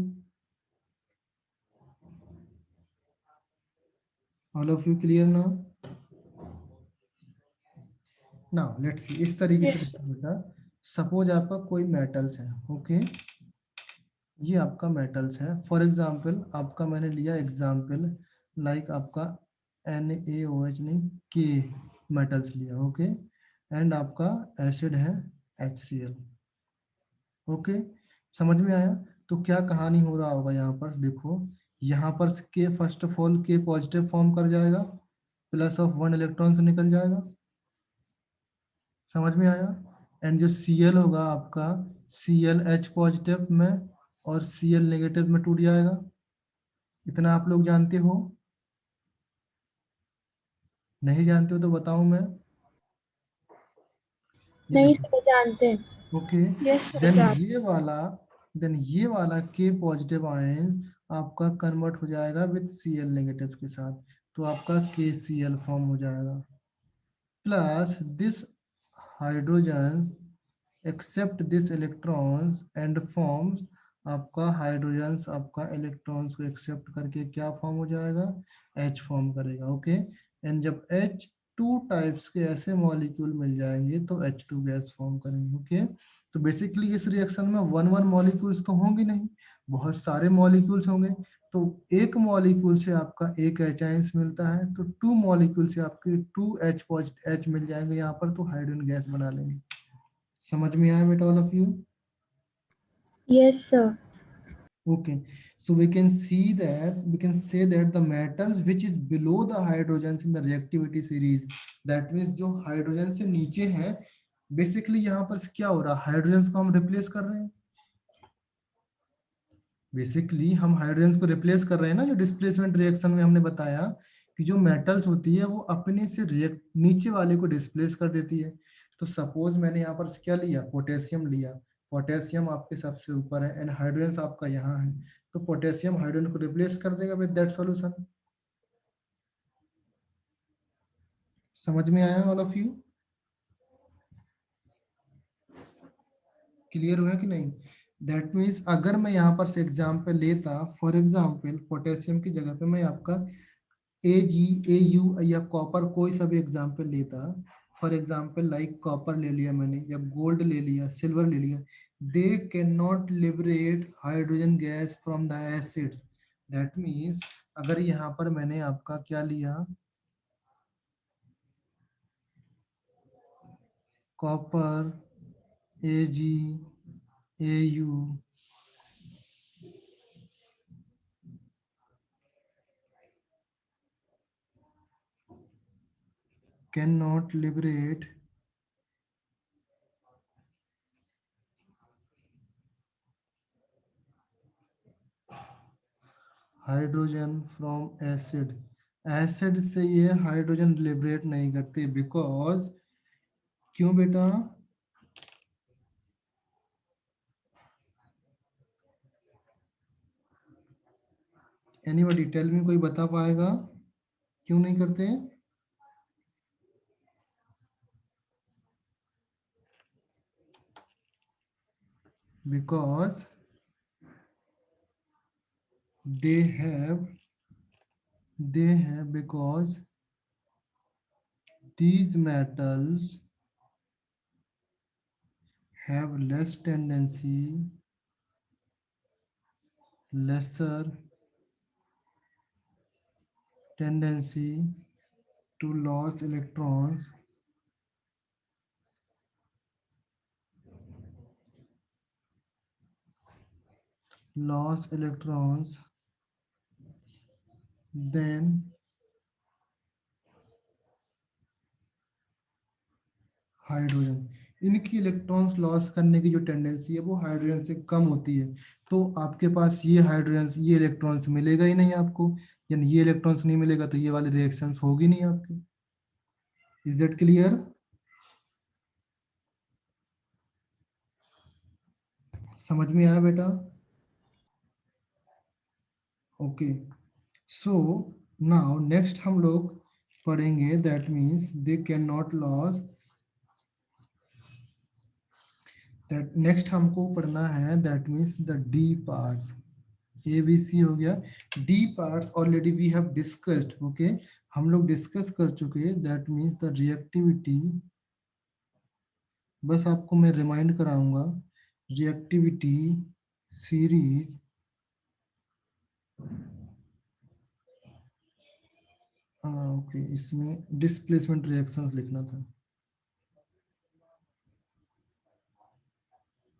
All of you clear ना? नाउ लेट्स सी, इस तरीके से Yes, sir. देखो बेटा, सपोज आपका कोई मेटल्स है, ओके, ये आपका मेटल्स है। फॉर एग्जांपल आपका मैंने लिया एग्जांपल लाइक आपका NaOH नहीं के मेटल्स लिया, ओके, एंड आपका एसिड है HCl, ओके। समझ में आया? तो क्या कहानी हो रहा होगा यहाँ पर देखो, यहाँ पर के फर्स्ट ऑफ ऑल के पॉजिटिव फॉर्म कर जाएगा, प्लस ऑफ 1 इलेक्ट्रॉन से निकल जाएगा। समझ में आया? एंड जो Cl होगा आपका, Cl H पॉजिटिव में और Cl नेगेटिव में टूट जाएगा। इतना आप लोग जानते हो? नहीं जानते हो तो बताऊं मैं? ये नहीं देखो, सर जानते हैं। Okay, Yes, sir. देन जान. ये वाला के पॉजिटिव आयंस आपका कन्वर्ट हो जाएगा विद Cl नेगेटिव के साथ, तो आपका KCl फॉर्म हो जाएगा। Plus this hydrogen accept this electrons and forms, आपका हाइड्रोजन्स आपका इलेक्ट्रॉन्स को एक्सेप्ट करके क्या फॉर्म हो जाएगा? H फॉर्म करेगा, ओके। एंड जब H2 टाइप्स के ऐसे मॉलिक्यूल मिल जाएंगे तो H2 गैस फॉर्म करेंगे, ओके। तो बेसिकली इस रिएक्शन में वन वन मॉलिक्यूल्स तो होंगे नहीं, बहुत सारे मॉलिक्यूल्स होंगे। तो एक मॉलिक्यूल से आपका एक H आयंस मिलता है, तो 2 मॉलिक्यूल से आपके 2 H पॉजिटिव H मिल जाएंगे यहाँ पर, तो हाइड्रोजन गैस बना लेंगे। समझ में आया बेटा all of you? Yes sir. Okay, so we can say that the metals which is below the hydrogens in the reactivity series, that means जो हाइड्रोजन से नीचे है, बेसिकली यहाँ पर क्या हो रहा है, हाइड्रोजन को हम रिप्लेस कर रहे हैं। बेसिकली हम हाइड्रोजन को रिप्लेस कर रहे हैं ना, जो डिस्प्लेसमेंट रिएक्शन में हमने बताया कि जो मेटल्स होती है वो अपने से रिएक्ट नीचे वाले को डिस्प्लेस कर देती है। तो सपोज मैंने यहाँ पर क्या लिया, पोटेशियम लिया, पोटेशियम आपके सबसे ऊपर है एंड हाइड्रोजन आपका यहाँ है, तो पोटेशियम हाइड्रोजन को रिप्लेस कर देगा विद दैट सॉल्यूशन। समझ में आया ऑल ऑफ यू? क्लियर हुआ कि नहीं? दैट मीन्स अगर मैं यहाँ पर से एग्जाम्पल लेता, फॉर एग्जाम्पल पोटेशियम की जगह पे मैं आपका AgAu या कॉपर कोई सा भी एग्जाम्पल लेता, फॉर एग्जाम्पल लाइक कॉपर ले लिया मैंने, या गोल्ड ले लिया, सिल्वर ले लिया, दे can not liberate hydrogen gas from the acids. That means अगर यहाँ पर मैंने आपका क्या लिया, copper AgAu, can not liberate hydrogen from acid, acid से ये हाइड्रोजन लिबरेट नहीं करते, बिकॉज क्यों बेटा? एनीबॉडी टेल मी, कोई बता पाएगा क्यों नहीं करते? Because they have because these metals have lesser tendency to lose electrons loss electrons than hydrogen. इनकी इलेक्ट्रॉन्स लॉस करने की जो टेंडेंसी है वो हाइड्रोजन से कम होती है। तो आपके पास ये हाइड्रोजन ये इलेक्ट्रॉन्स मिलेगा ही नहीं आपको, यानी ये इलेक्ट्रॉन्स नहीं मिलेगा तो ये वाली रिएक्शंस होगी नहीं आपकी। Is that clear? समझ में आया बेटा? ओके, सो नाउ नेक्स्ट हम लोग पढ़ेंगे that means they can not loss. That next हमको पढ़ना है that means the D parts. A B C हो गया। D parts already we have discussed. Okay, हम लोग डिस्कस कर चुके। दैट मीन्स द रिएक्टिविटी, बस आपको मैं रिमाइंड कराऊंगा। रिएक्टिविटी सीरीज ओके, इसमें डिस्प्लेसमेंट रिएक्शंस लिखना था।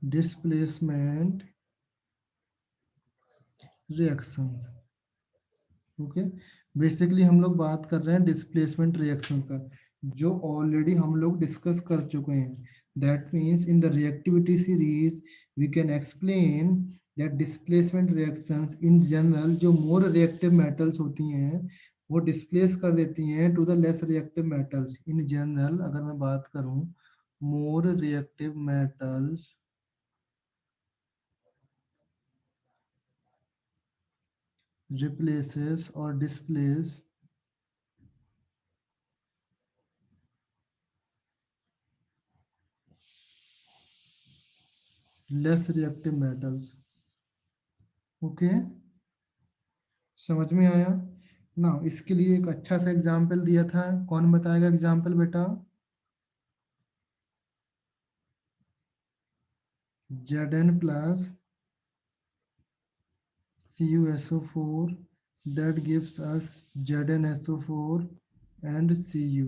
Displacement reactions. ओके, बेसिकली हम लोग बात कर रहे हैं डिस्प्लेसमेंट रिएक्शन का, जो ऑलरेडी हम लोग डिस्कस कर चुके हैं। That means in the reactivity series we can explain that displacement reactions in general, जो मोर रिएक्टिव मेटल्स होती हैं वो डिस्प्लेस कर देती हैं to the less reactive metals. In general अगर मैं बात करूं, more reactive metals replaces or displace less reactive metals। Okay, समझ में आया ना? इसके लिए एक अच्छा सा एग्जाम्पल दिया था, कौन बताएगा एग्जाम्पल बेटा? Zn plus CuSO4 that gives us ZnSO4 and Cu।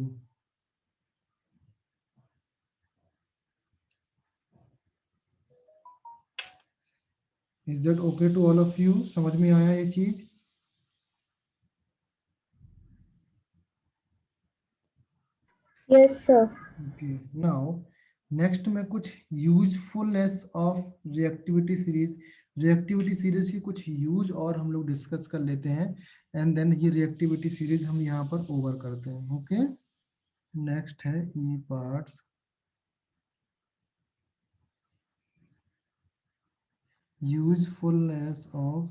Is that okay to all of you? समझ में आया ये चीज? Yes, sir. Okay, now next में कुछ usefulness of reactivity series, reactivity series की कुछ यूज और हम लोग डिस्कस कर लेते हैं, एंड देन ये रिएक्टिविटी सीरीज हम यहाँ पर ओवर करते हैं। ओके, नेक्स्ट है ई parts. Usefulness of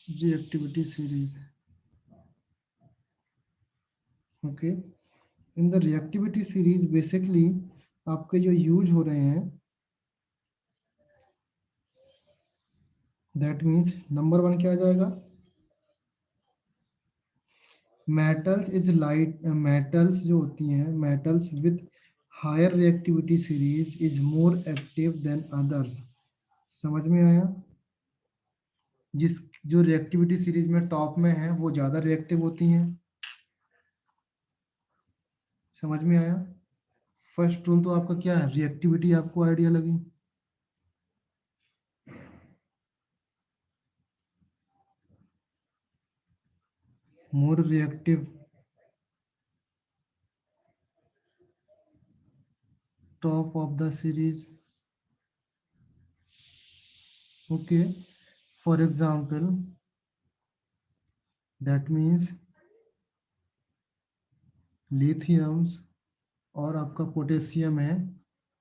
reactivity series. Okay, in the reactivity series basically आपके जो यूज हो रहे हैं, दैट मीन्स नंबर 1 क्या आ जाएगा? मेटल्स इज लाइट, मेटल्स जो होती हैं, metals with higher reactivity series is more active than others. समझ में आया? जिस जो रिएक्टिविटी सीरीज में टॉप में है वो ज्यादा रिएक्टिव होती हैं। समझ में आया? फर्स्ट रूल तो आपका क्या है? रिएक्टिविटी आपको आइडिया लगी? More reactive top of the series। okay, for example that means लिथियम्स और आपका पोटेशियम है,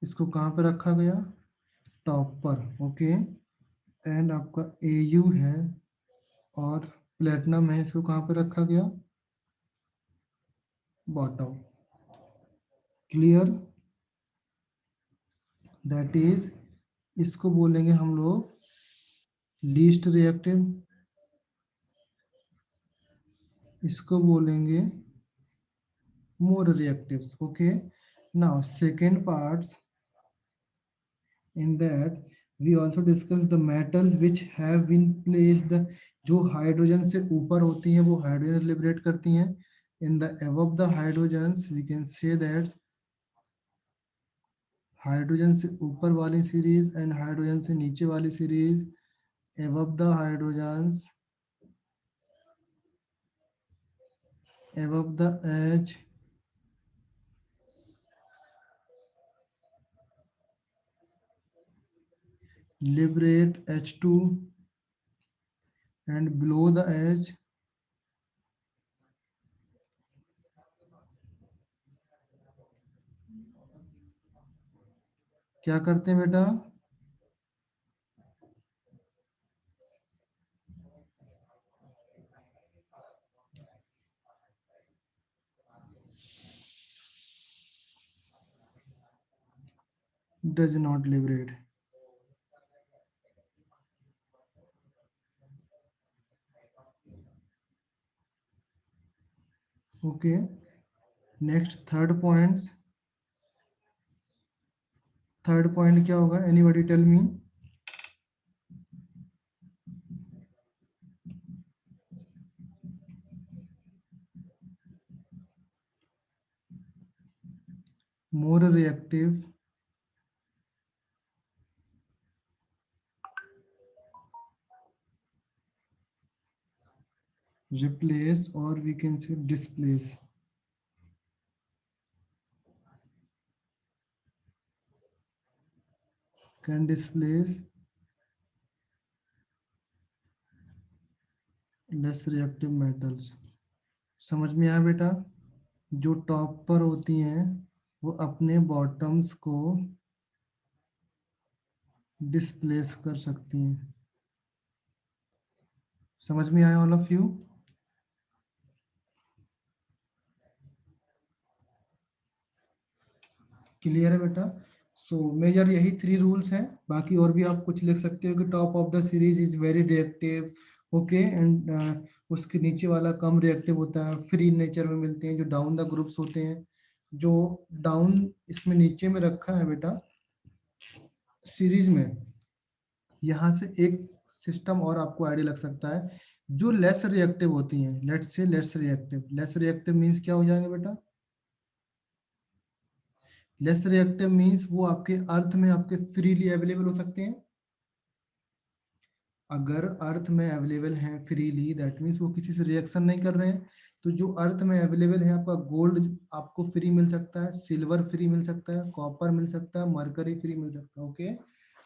इसको कहाँ पे रखा गया? टॉप पर। ओके, एंड आपका Au है और प्लेटिनम है, इसको कहाँ पे रखा गया? बॉटम। क्लियर? दैट इज, इसको बोलेंगे हम लोग लीस्ट रिएक्टिव, इसको बोलेंगे more reactives. Okay, now second parts, in that we also discuss the metals which have been placed, जो हाइड्रोजन से ऊपर होती हैं वो हाइड्रोजन लिबरेट करती हैं। in the above the hydrogens we can say that hydrogen से ऊपर वाली सीरीज एंड हाइड्रोजन से नीचे वाली series above the hydrogens above the H liberate H2 and below the H क्या करते हैं बेटा? Does not liberate. Okay. Next third points. Third point क्या होगा? Anybody tell me? More reactive. Replace or we can say displace. Can displace less reactive metals. समझ में आया बेटा? जो टॉप पर होती हैं वो अपने बॉटम्स को डिस्प्लेस कर सकती हैं. समझ में आया ऑल ऑफ यू? क्लियर है बेटा? सो मेजर यही 3 रूल्स हैं. बाकी और भी आप कुछ लिख सकते हो कि top of the series is very reactive. Okay. And उसके नीचे वाला कम रिएक्टिव होता है, फ्री नेचर में मिलते हैं. जो डाउन द ग्रुप्स होते हैं, जो डाउन इसमें नीचे में रखा है बेटा सीरीज में, यहाँ से एक सिस्टम और आपको आइडिया लग सकता है. जो लेस रिएक्टिव होती हैं, let's say less reactive means क्या हो जाएंगे बेटा? लेस रिएक्टिव मींस वो आपके अर्थ में आपके फ्रीली अवेलेबल हो सकते हैं. अगर अर्थ में अवेलेबल हैं फ्रीली, दैट मीन्स वो किसी से रिएक्शन नहीं कर रहे हैं. तो जो अर्थ में अवेलेबल है, आपका गोल्ड आपको फ्री मिल सकता है, सिल्वर फ्री मिल सकता है, कॉपर मिल सकता है, मरकरी फ्री मिल सकता है. ओके.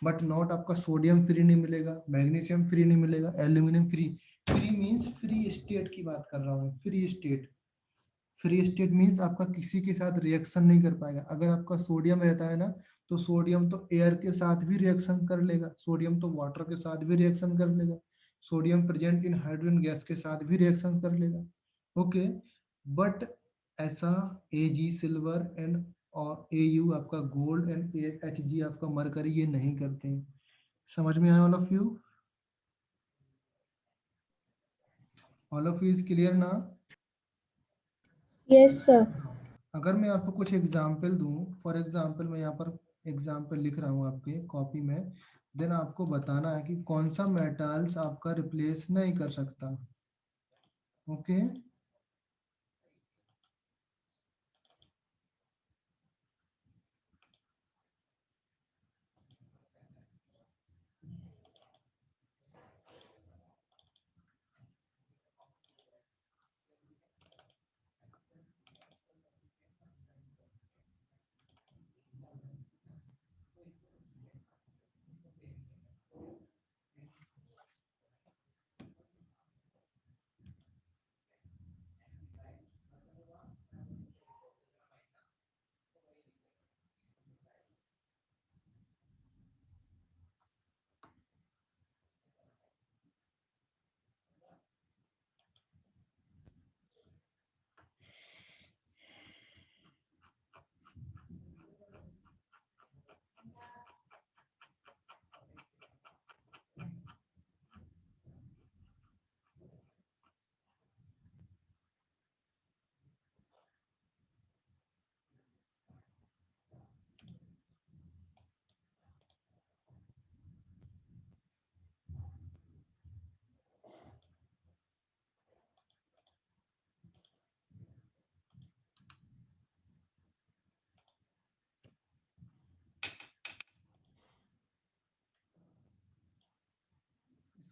बट नॉट आपका सोडियम फ्री नहीं मिलेगा, मैग्नीशियम फ्री नहीं मिलेगा, aluminium free. Free means free state की बात कर रहा हूँ. Free state. Free state means आपका किसी के साथ रिएक्शन नहीं कर पाएगा. अगर आपका सोडियम रहता है ना, तो सोडियम तो एयर के साथ भी रिएक्शन कर लेगा, सोडियम तो वाटर के साथ भी रिएक्शन कर लेगा, sodium present in hydrogen gas के साथ भी रिएक्शन कर लेगा. ओके. बट ऐसा Ag सिल्वर एंड और Au आपका गोल्ड एंड Hg आपका मरकरी ये नहीं करते हैं. समझ में आया all of you? All of you is clear ना? Yes, sir. अगर मैं आपको कुछ एग्जाम्पल दूं, फॉर एग्जाम्पल मैं यहाँ पर एग्जाम्पल लिख रहा हूँ आपके कॉपी में, देन आपको बताना है कि कौन सा मेटल्स आपका रिप्लेस नहीं कर सकता. ओके.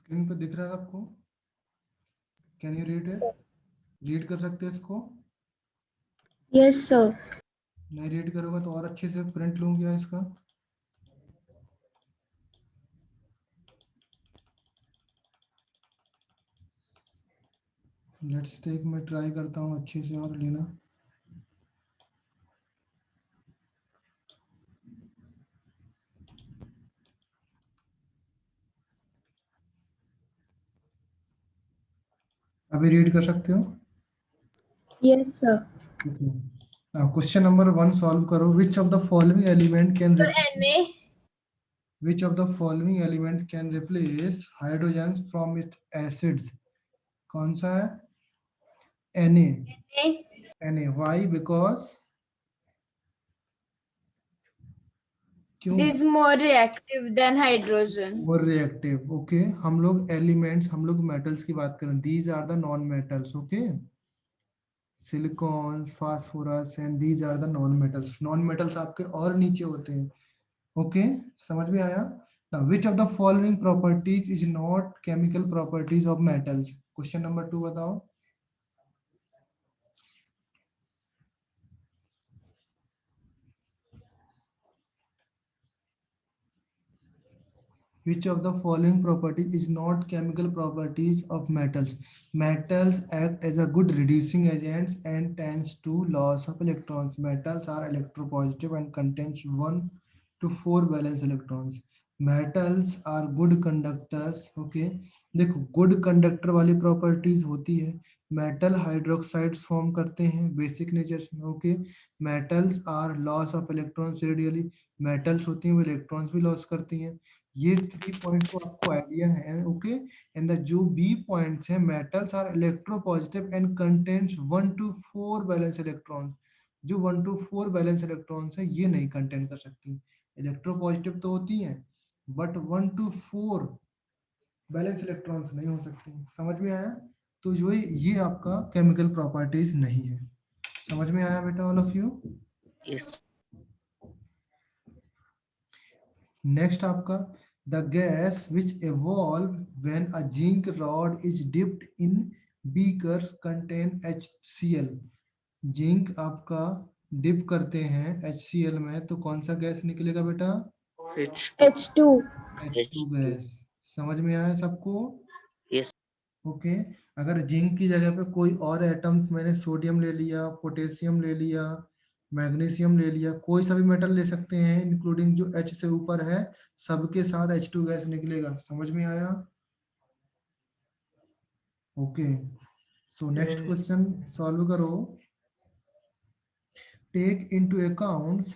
स्क्रीन पे दिख रहा है आपको? Can you read it? Read कर सकते हैं इसको? Yes, sir. नहीं रीड करोगे तो और अच्छे से प्रिंट लूँ क्या इसका? लेट्स टेक, मैं ट्राई करता हूँ अच्छे से और लेना। अभी रीड कर सकते हो? Yes, sir. Question number 1 solve करो। Which of the following element can NA. which of the following element can replace hydrogens from its acids? कौन सा है? Na. Na. Why? Because क्यों? This is more reactive than hydrogen. और reactive. Okay, हम लोग elements, हम लोग metals की बात करें। These are the non metals. Okay, silicons, phosphorus and these are the non metals. Non metals आपके और नीचे होते हैं। ओके, समझ में आया? now which of the following properties is not chemical properties of metals? Question number 2 बताओ। Which of the following properties is not chemical properties of metals? Metals act as a good reducing agents and tends to loss of electrons. Metals are electropositive and contains 1 to 4 valence electrons. Metals are good conductors. Okay, देखो good conductor वाली properties होती है। Metal hydroxides form करते हैं basic nature में। Okay, metals are loss of electrons readily. Metals होती हैं वो इलेक्ट्रॉन्स भी लॉस करती हैं। ये 3 पॉइंट को आपको आइडिया है। ओके, एंड द जो बी पॉइंट्स है, metals are electropositive and contains 1 to 4 valence electrons. जो 1 to 4 वैलेंस इलेक्ट्रॉन्स है ये नहीं कंटेन कर सकती। इलेक्ट्रोपॉजिटिव तो होती हैं बट 1 to 4 वैलेंस इलेक्ट्रॉन्स नहीं हो सकती। समझ में आया? तो जो ये आपका केमिकल प्रॉपर्टीज नहीं है। समझ में आया बेटा all of you? Yes. Next आपका the gas which evolve when a zinc rod is dipped in beakers contain HCl। Zinc आपका डिप करते हैं HCl में तो कौन सा गैस निकलेगा बेटा? H2. H2 gas. समझ में आया सबको? Yes. ओके, अगर जिंक की जगह पे कोई और एटम, मैंने सोडियम ले लिया, पोटेशियम ले लिया, मैग्नीशियम ले लिया, कोई सा भी मेटल ले सकते हैं इंक्लूडिंग जो H से ऊपर है, सबके साथ H2 गैस निकलेगा। समझ में आया? Okay, so next question solve करो। Take into accounts,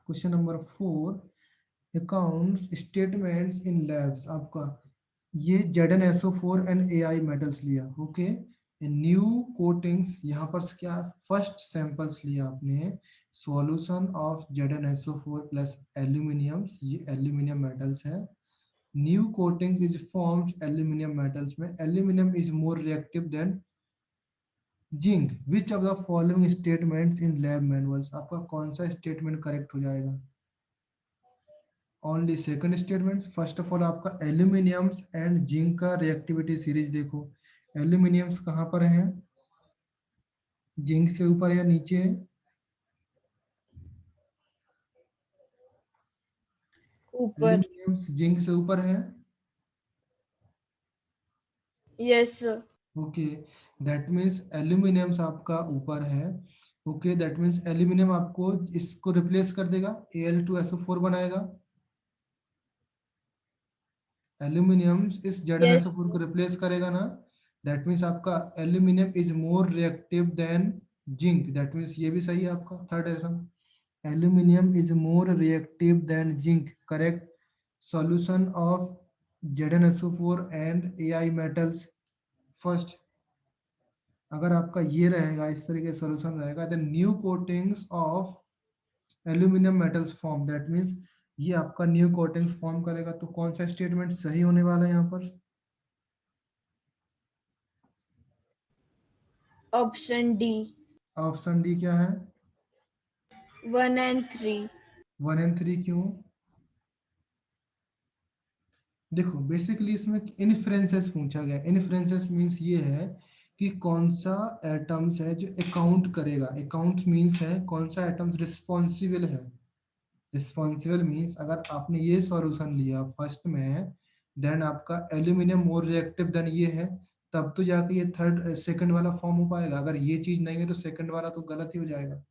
question number 4, accounts statements in labs. आपका ये ZnSO4 एंड AI मेटल्स लिया। ओके, न्यू कोटिंग्स, यहाँ पर क्या फर्स्ट सैंपल्स लिया आपने, solution of ZnSO4 plus aluminium. ये एल्यूमिनियम मेटल्स है। New coatings is formed aluminium metals में। Aluminium is more reactive than zinc. Which of the following statements in lab manuals? आपका कौन सा स्टेटमेंट करेक्ट हो जाएगा? Only second statement. First of all आपका aluminiums and zinc का reactivity series देखो। Aluminiums कहाँ पर है? जिंक से ऊपर या नीचे? ऊपर. एल्यूमिनियम्स जिंक से ऊपर है। Yes, sir. Okay, that means aluminiums आपका ऊपर है। ओके, दैट मीन्स एल्यूमिनियम आपको इसको रिप्लेस कर देगा, Al2SO4 बनाएगा। एल्यूमिनियम इस ZnSO4 को रिप्लेस करेगा ना। दैट मीन्स आपका aluminium is more reactive than zinc. That means ये भी सही है आपका third answer. Aluminium is more reactive than zinc, correct. Solution of ZnSO4 and AI metals first. अगर आपका ये रहेगा, इस तरीके से सॉल्यूशन रहेगा, then new coatings of aluminium metals form. That means ये आपका न्यू कोटिंग्स फॉर्म करेगा। तो कौन सा स्टेटमेंट सही होने वाला है यहाँ पर? Option D. ऑप्शन डी क्या है? 1 and 3. 1 and 3 क्यों? देखो बेसिकली इसमें इन्फ्रेंसेस पूछा गया। इन्फ्रेंसेस मीन्स ये है कि कौन सा एटम्स है जो अकाउंट करेगा। अकाउंट मीन्स है कौन सा एटम्स रिस्पॉन्सिबल है। रिस्पॉन्सिबल मीन्स अगर आपने ये सॉल्यूशन लिया फर्स्ट में, देन आपका एल्यूमिनियम मोर रिएक्टिव देन ये है, तब तो जाके ये थर्ड सेकंड वाला फॉर्म हो पाएगा। अगर ये चीज नहीं है तो सेकंड वाला तो गलत ही हो जाएगा।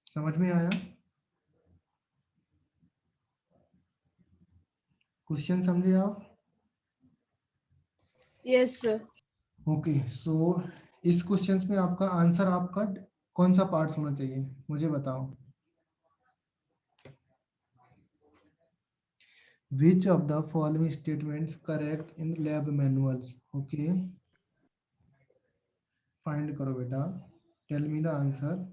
समझ में आया? क्वेश्चन समझे आप? Yes, sir. ओके सो इस क्वेश्चन में आपका आंसर आपका कौन सा पार्ट होना चाहिए मुझे बताओ। विच of the following statements correct in lab manuals. Okay find करो बेटा, टेल मी द आंसर।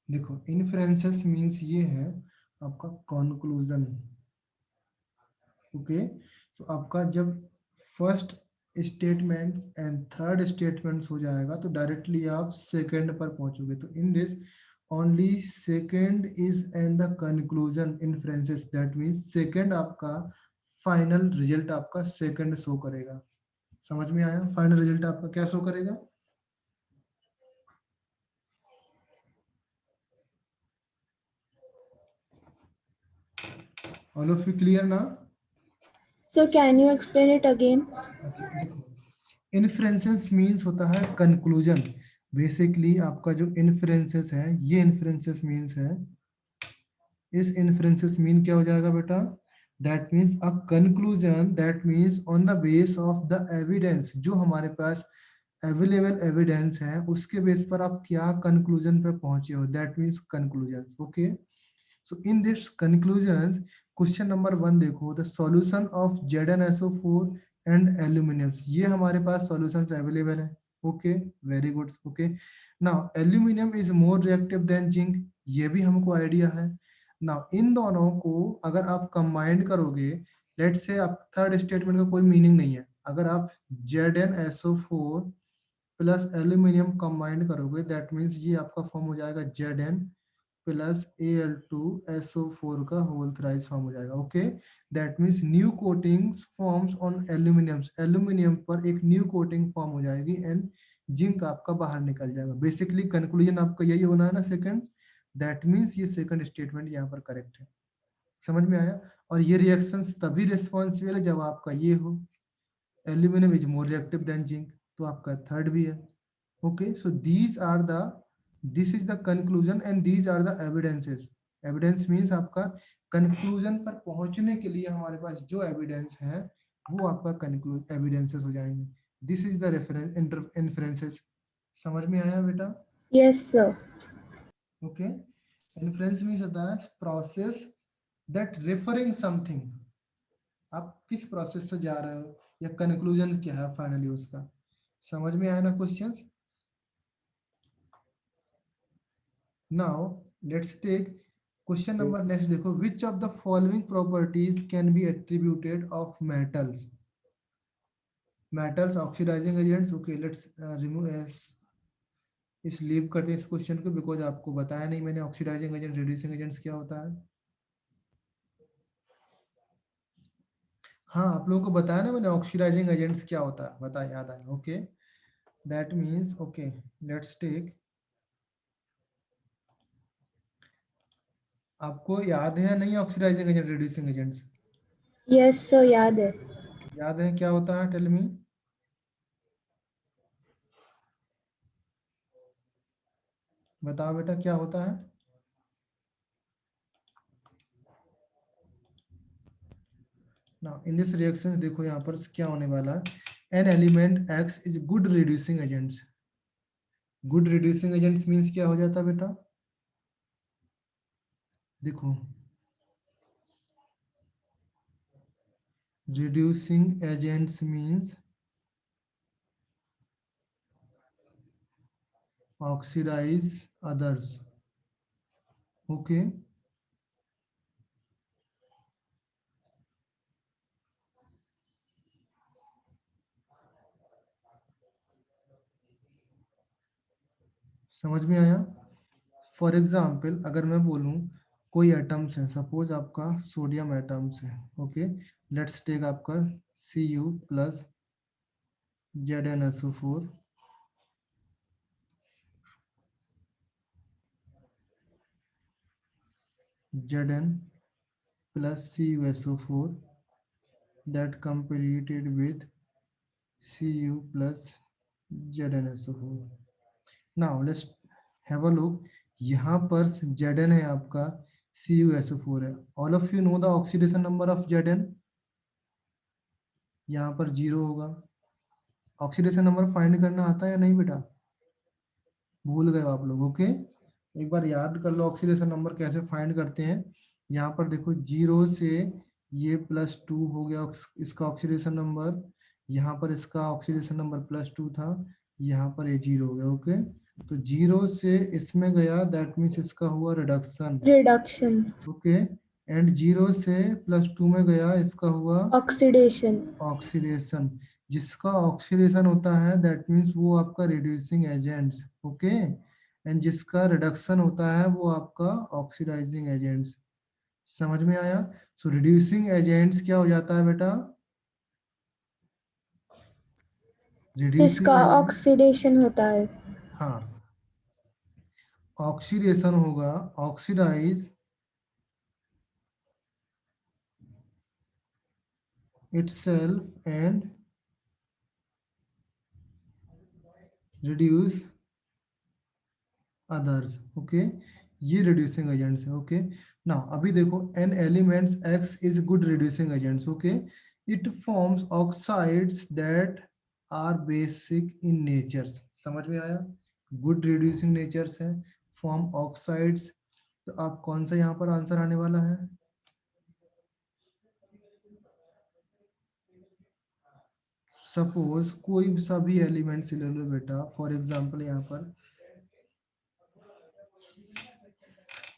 देखो इन्फ्रेंसेस मीन्स ये है आपका कंक्लूजन। ओके तो आपका जब first statement and third statements हो जाएगा तो डायरेक्टली आप सेकंड पर पहुंचोगे। तो in this only second is and the conclusion inferences, that means second आपका फाइनल रिजल्ट आपका सेकंड शो करेगा। समझ में आया? फाइनल रिजल्ट आपका क्या शो करेगा? ऑल ऑफ यू क्लियर ना? So can you explain it again? देखो इन्फ्रेंसेस मीन्स होता है कंक्लूजन। बेसिकली आपका जो इन्फ्रेंसेस है ये इन्फ्रेंसेस मीन्स है, इस इन्फ्रेंसेस मीन क्या हो जाएगा बेटा? That means a conclusion, that means on the base of the evidence, जो हमारे पास अवेलेबल एविडेंस है उसके बेस पर आप क्या कंक्लूजन पे पहुंचे हो, that means conclusion. Okay so in this conclusion question number 1 देखो, the solution of ZnSO4 and aluminiums, ये हमारे पास सॉल्यूशंस अवेलेबल है। Okay very good. Okay now aluminium is more reactive than zinc, ये भी हमको आइडिया है। नाउ इन दोनों को अगर आप कंबाइंड करोगे, लेट से आप थर्ड स्टेटमेंट का कोई मीनिंग नहीं है, अगर आप ZnSO4 प्लस एल्यूमिनियम कंबाइंड करोगे दैट मीन्स ये आपका फॉर्म हो जाएगा Zn प्लस Al2SO4 का होल थ्राइस फॉर्म हो जाएगा। Okay that means new coating forms on aluminium, aluminium पर एक न्यू कोटिंग फॉर्म हो जाएगी एंड जिंक आपका बाहर निकल जाएगा। बेसिकली कंक्लूजन आपका यही होना है ना सेकंड, दैट मीन्स ये सेकंड स्टेटमेंट यहाँ पर करेक्ट है। समझ में आया? और ये रिएक्शंस तभी रिस्पॉन्सिबल है जब आपका ये हो, aluminium is more reactive than zinc, तो आपका थर्ड भी है। Okay so these are the, this is the conclusion and these are the evidences. Evidence means आपका कंक्लूजन पर पहुंचने के लिए हमारे पास जो एविडेंस है वो आपका कंक्लूज एविडेंसेस हो जाएंगे। This is the reference inferences. समझ में आया बेटा? Yes, sir. Okay inference means होता है प्रोसेस दैट रेफरिंग समथिंग, आप किस प्रोसेस से जा रहे हो या कंक्लूजन क्या है फाइनली उसका। समझ में आया ना questions? Now let's take question number next देखो, which of the following properties can be attributed of metals. Metals oxidising agents. Okay let's remove, इस लीव करते हैं इस क्वेश्चन को बिकॉज आपको बताया नहीं मैंने ऑक्सीडाइजिंग एजेंट रिड्यूसिंग एजेंट्स क्या होता है। हाँ आप लोगों को बताया ना मैंने ऑक्सीडाइजिंग एजेंट्स क्या होता है, बता याद आया। Okay that means okay let's take, आपको याद है नहीं oxidising agent reducing agents? Yes, sir. याद है. याद है क्या होता है? Tell me. बताओ बेटा क्या होता है? नाउ इन दिस रिएक्शन देखो यहाँ पर क्या होने वाला है, an element x is good reducing agents. Good reducing agents means क्या हो जाता है बेटा? देखो reducing agents means oxidize others. Okay. समझ में आया? फॉर एग्जाम्पल अगर मैं बोलूं कोई एटम्स है, सपोज आपका सोडियम एटम्स है, ओके, लेट्स टेक आपका Cu plus ZnSO4, Zn plus CuSO4 that completed with Cu plus ZnSO4. Now let's have a look. यहाँ पर Zn है आपका, CuSO4 है. All of you know the oxidation number of Zn. यहाँ पर 0 होगा. Oxidation number find करना आता है या नहीं बेटा? भूल गए आप लोग? ओके, एक बार याद कर लो ऑक्सीडेशन नंबर कैसे फाइंड करते हैं. यहाँ पर देखो 0 से ये +2 हो गया इसका ऑक्सीडेशन नंबर, यहाँ पर इसका ऑक्सीडेशन नंबर +2 था, यहाँ पर ये 0 हो गया. ओके, तो 0 से इसमें गया, दैट मीन्स इसका हुआ रिडक्शन. ओके, एंड 0 से +2 में गया, इसका हुआ ऑक्सीडेशन. जिसका ऑक्सीडेशन होता है दैट मीन्स वो आपका रिड्यूसिंग एजेंट्स. ओके, एंड जिसका रिडक्शन होता है वो आपका ऑक्सीडाइजिंग एजेंट्स. समझ में आया? सो रिड्यूसिंग एजेंट्स क्या हो जाता है बेटा? इसका ऑक्सीडेशन होता है. हाँ, ऑक्सीडेशन होगा, oxidise itself and reduce others. Okay, ये रिड्यूसिंग एजेंट्स है. ओके, नाउ अभी देखो an elements X is good reducing agents. Okay, it forms oxides that are basic in natures. समझ में आया? गुड रिड्यूसिंग नेचर्स है, फॉर्म ऑक्साइड्स. तो आप कौन सा यहाँ पर आंसर आने वाला है? सपोज कोई सा भी एलिमेंट ले लो बेटा, फॉर एग्जांपल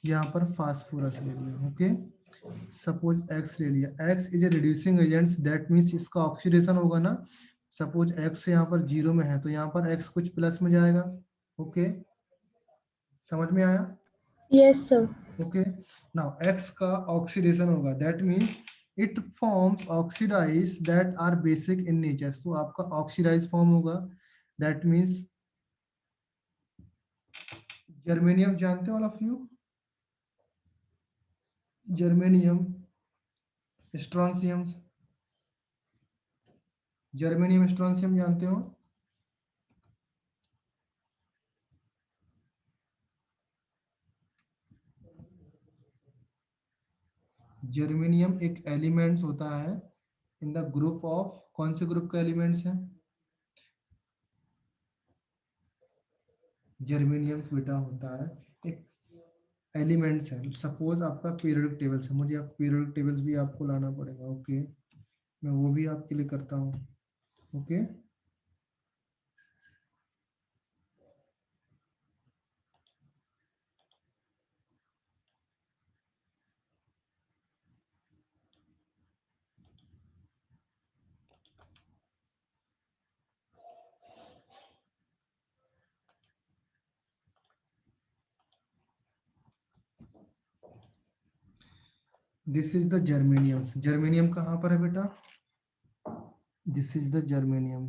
यहाँ पर फास्फोरस ले लिया. ओके, सपोज X ले लिया. X is a reducing agents, that means इसका ऑक्सीडेशन होगा ना. सपोज X यहाँ पर 0 में है तो यहाँ पर X कुछ प्लस में जाएगा. ओके, समझ में आया? Yes sir. Okay, now X का ऑक्सीडेशन होगा, that means it forms oxidise that are basic in nature. तो आपका ऑक्सीडाइज फॉर्म होगा, दैट मीन्स जर्मेनियम जानते हो all of you? Germanium, strontium, germanium strontium जानते हो? जर्मेनियम एक एलिमेंट्स होता है इन द ग्रुप ऑफ, कौन से ग्रुप का एलिमेंट्स है? जर्मेनियम बेटा होता है एक एलिमेंट्स है. सपोज आपका पीरियोडिक टेबल्स है, मुझे आप पीरियोडिक टेबल्स भी आपको लाना पड़ेगा. ओके, मैं वो भी आपके लिए करता हूँ. Okay, this is the germanium. Germanium कहाँ पर है बेटा? This is the germanium.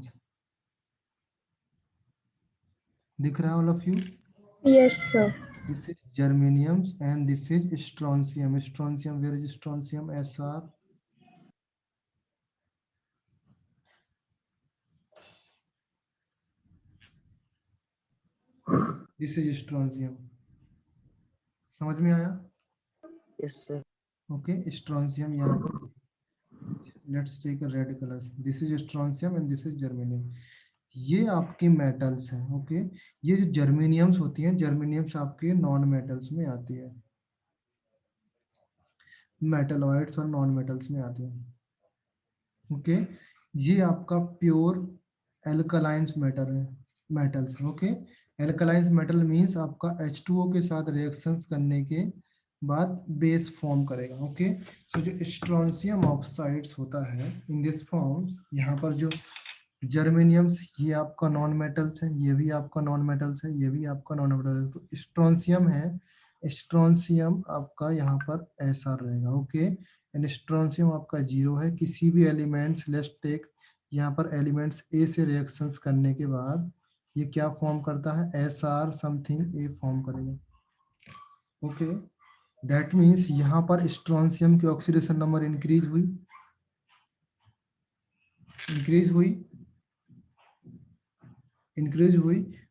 दिख रहा है all of you? Yes sir. This is germanium and this is strontium. Strontium, where is strontium? SR. This is strontium. समझ में आया? Yes, sir. Okay, strontium यहाँ पर. Let's take a red color. This is strontium and this is germanium. ये आपके metals हैं. Okay, ये जो जर्मेनियम्स होती हैं, जर्मेनियम्स आपके नॉन मेटल्स में आती है, मेटलॉइड्स और नॉन मेटल्स में आते हैं. ओके, ये आपका प्योर एल्कलाइंस मैटर है, मेटल्स. ओके, एल्कलाइंस मेटल मींस आपका H2O के साथ रिएक्शंस करने के बाद बेस फॉर्म करेगा। ओके, सो जो स्ट्रोंशियम ऑक्साइड्स होता है इन दिस फॉर्म, यहाँ पर जो जर्मेनियम्स, ये आपका नॉन मेटल्स है, ये भी आपका नॉन मेटल्स है, ये भी आपका नॉन मेटल्स है। तो स्ट्रोंशियम है, स्ट्रोंशियम आपका यहाँ पर ऐसा रहेगा। ओके, एंड स्ट्रोंशियम आपका 0 है। किसी भी एलिमेंट्स, लेट्स टेक यहाँ पर एलिमेंट्स ए से रिएक्शंस करने के बाद ये क्या फॉर्म करता है, SR समथिंग ए फॉर्म करेगा। ओके, दैट मीन्स यहाँ पर स्ट्रोंशियम की ऑक्सीडेशन नंबर इंक्रीज हुई,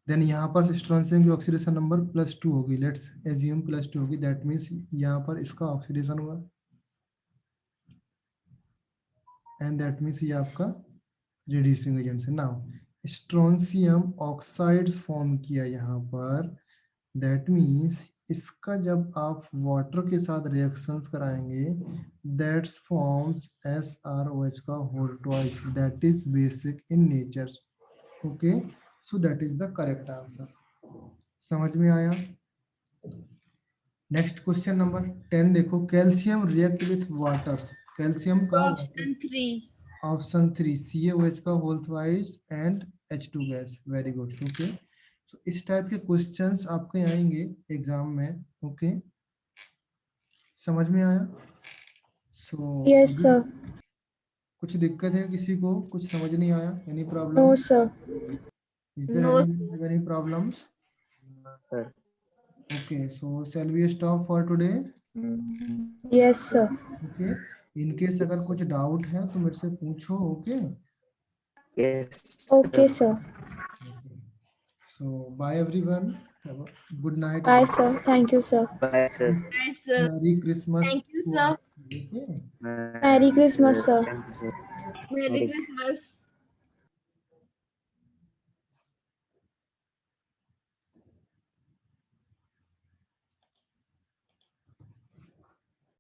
देन यहाँ पर स्ट्रोंशियम की ऑक्सीडेशन नंबर +2 होगी, लेट्स एज्यूम +2 होगी। दैट मीन्स यहाँ पर इसका ऑक्सीडेशन हुआ, एंड दैट मीन्स ये आपका रिड्यूसिंग एजेंट है। नाउ स्ट्रोंशियम ऑक्साइड्स फॉर्म किया यहाँ पर, दैट मीन्स इसका जब आप वाटर के साथ रिएक्शंस कराएंगे, दैट्स फॉर्म्स SROH का whole twice, that is basic in nature. Okay, so that is the correct answer. समझ में आया? नेक्स्ट क्वेश्चन नंबर 10 देखो, calcium react with water, calcium का ऑप्शन 3 CaOH का whole twice and H2 gas. Very good. Okay, so इस type के questions आपके आएंगे एग्जाम में। ओके, समझ में आया? सो Yes, sir. कुछ दिक्कत है किसी को, कुछ समझ नहीं आया? Any problem? No, sir. Is there any problems? sir. Okay, so shall we stop for today? Yes, sir. Okay, in case अगर कुछ डाउट है तो मेरे से पूछो। Okay, Yes. Okay, sir. So bye everyone, good night, Bye, sir. Thank you, sir. Bye, sir. Yes, sir. Merry Christmas. Thank you, sir. Okay, Merry Christmas, sir. Thank you, sir. Merry Christmas.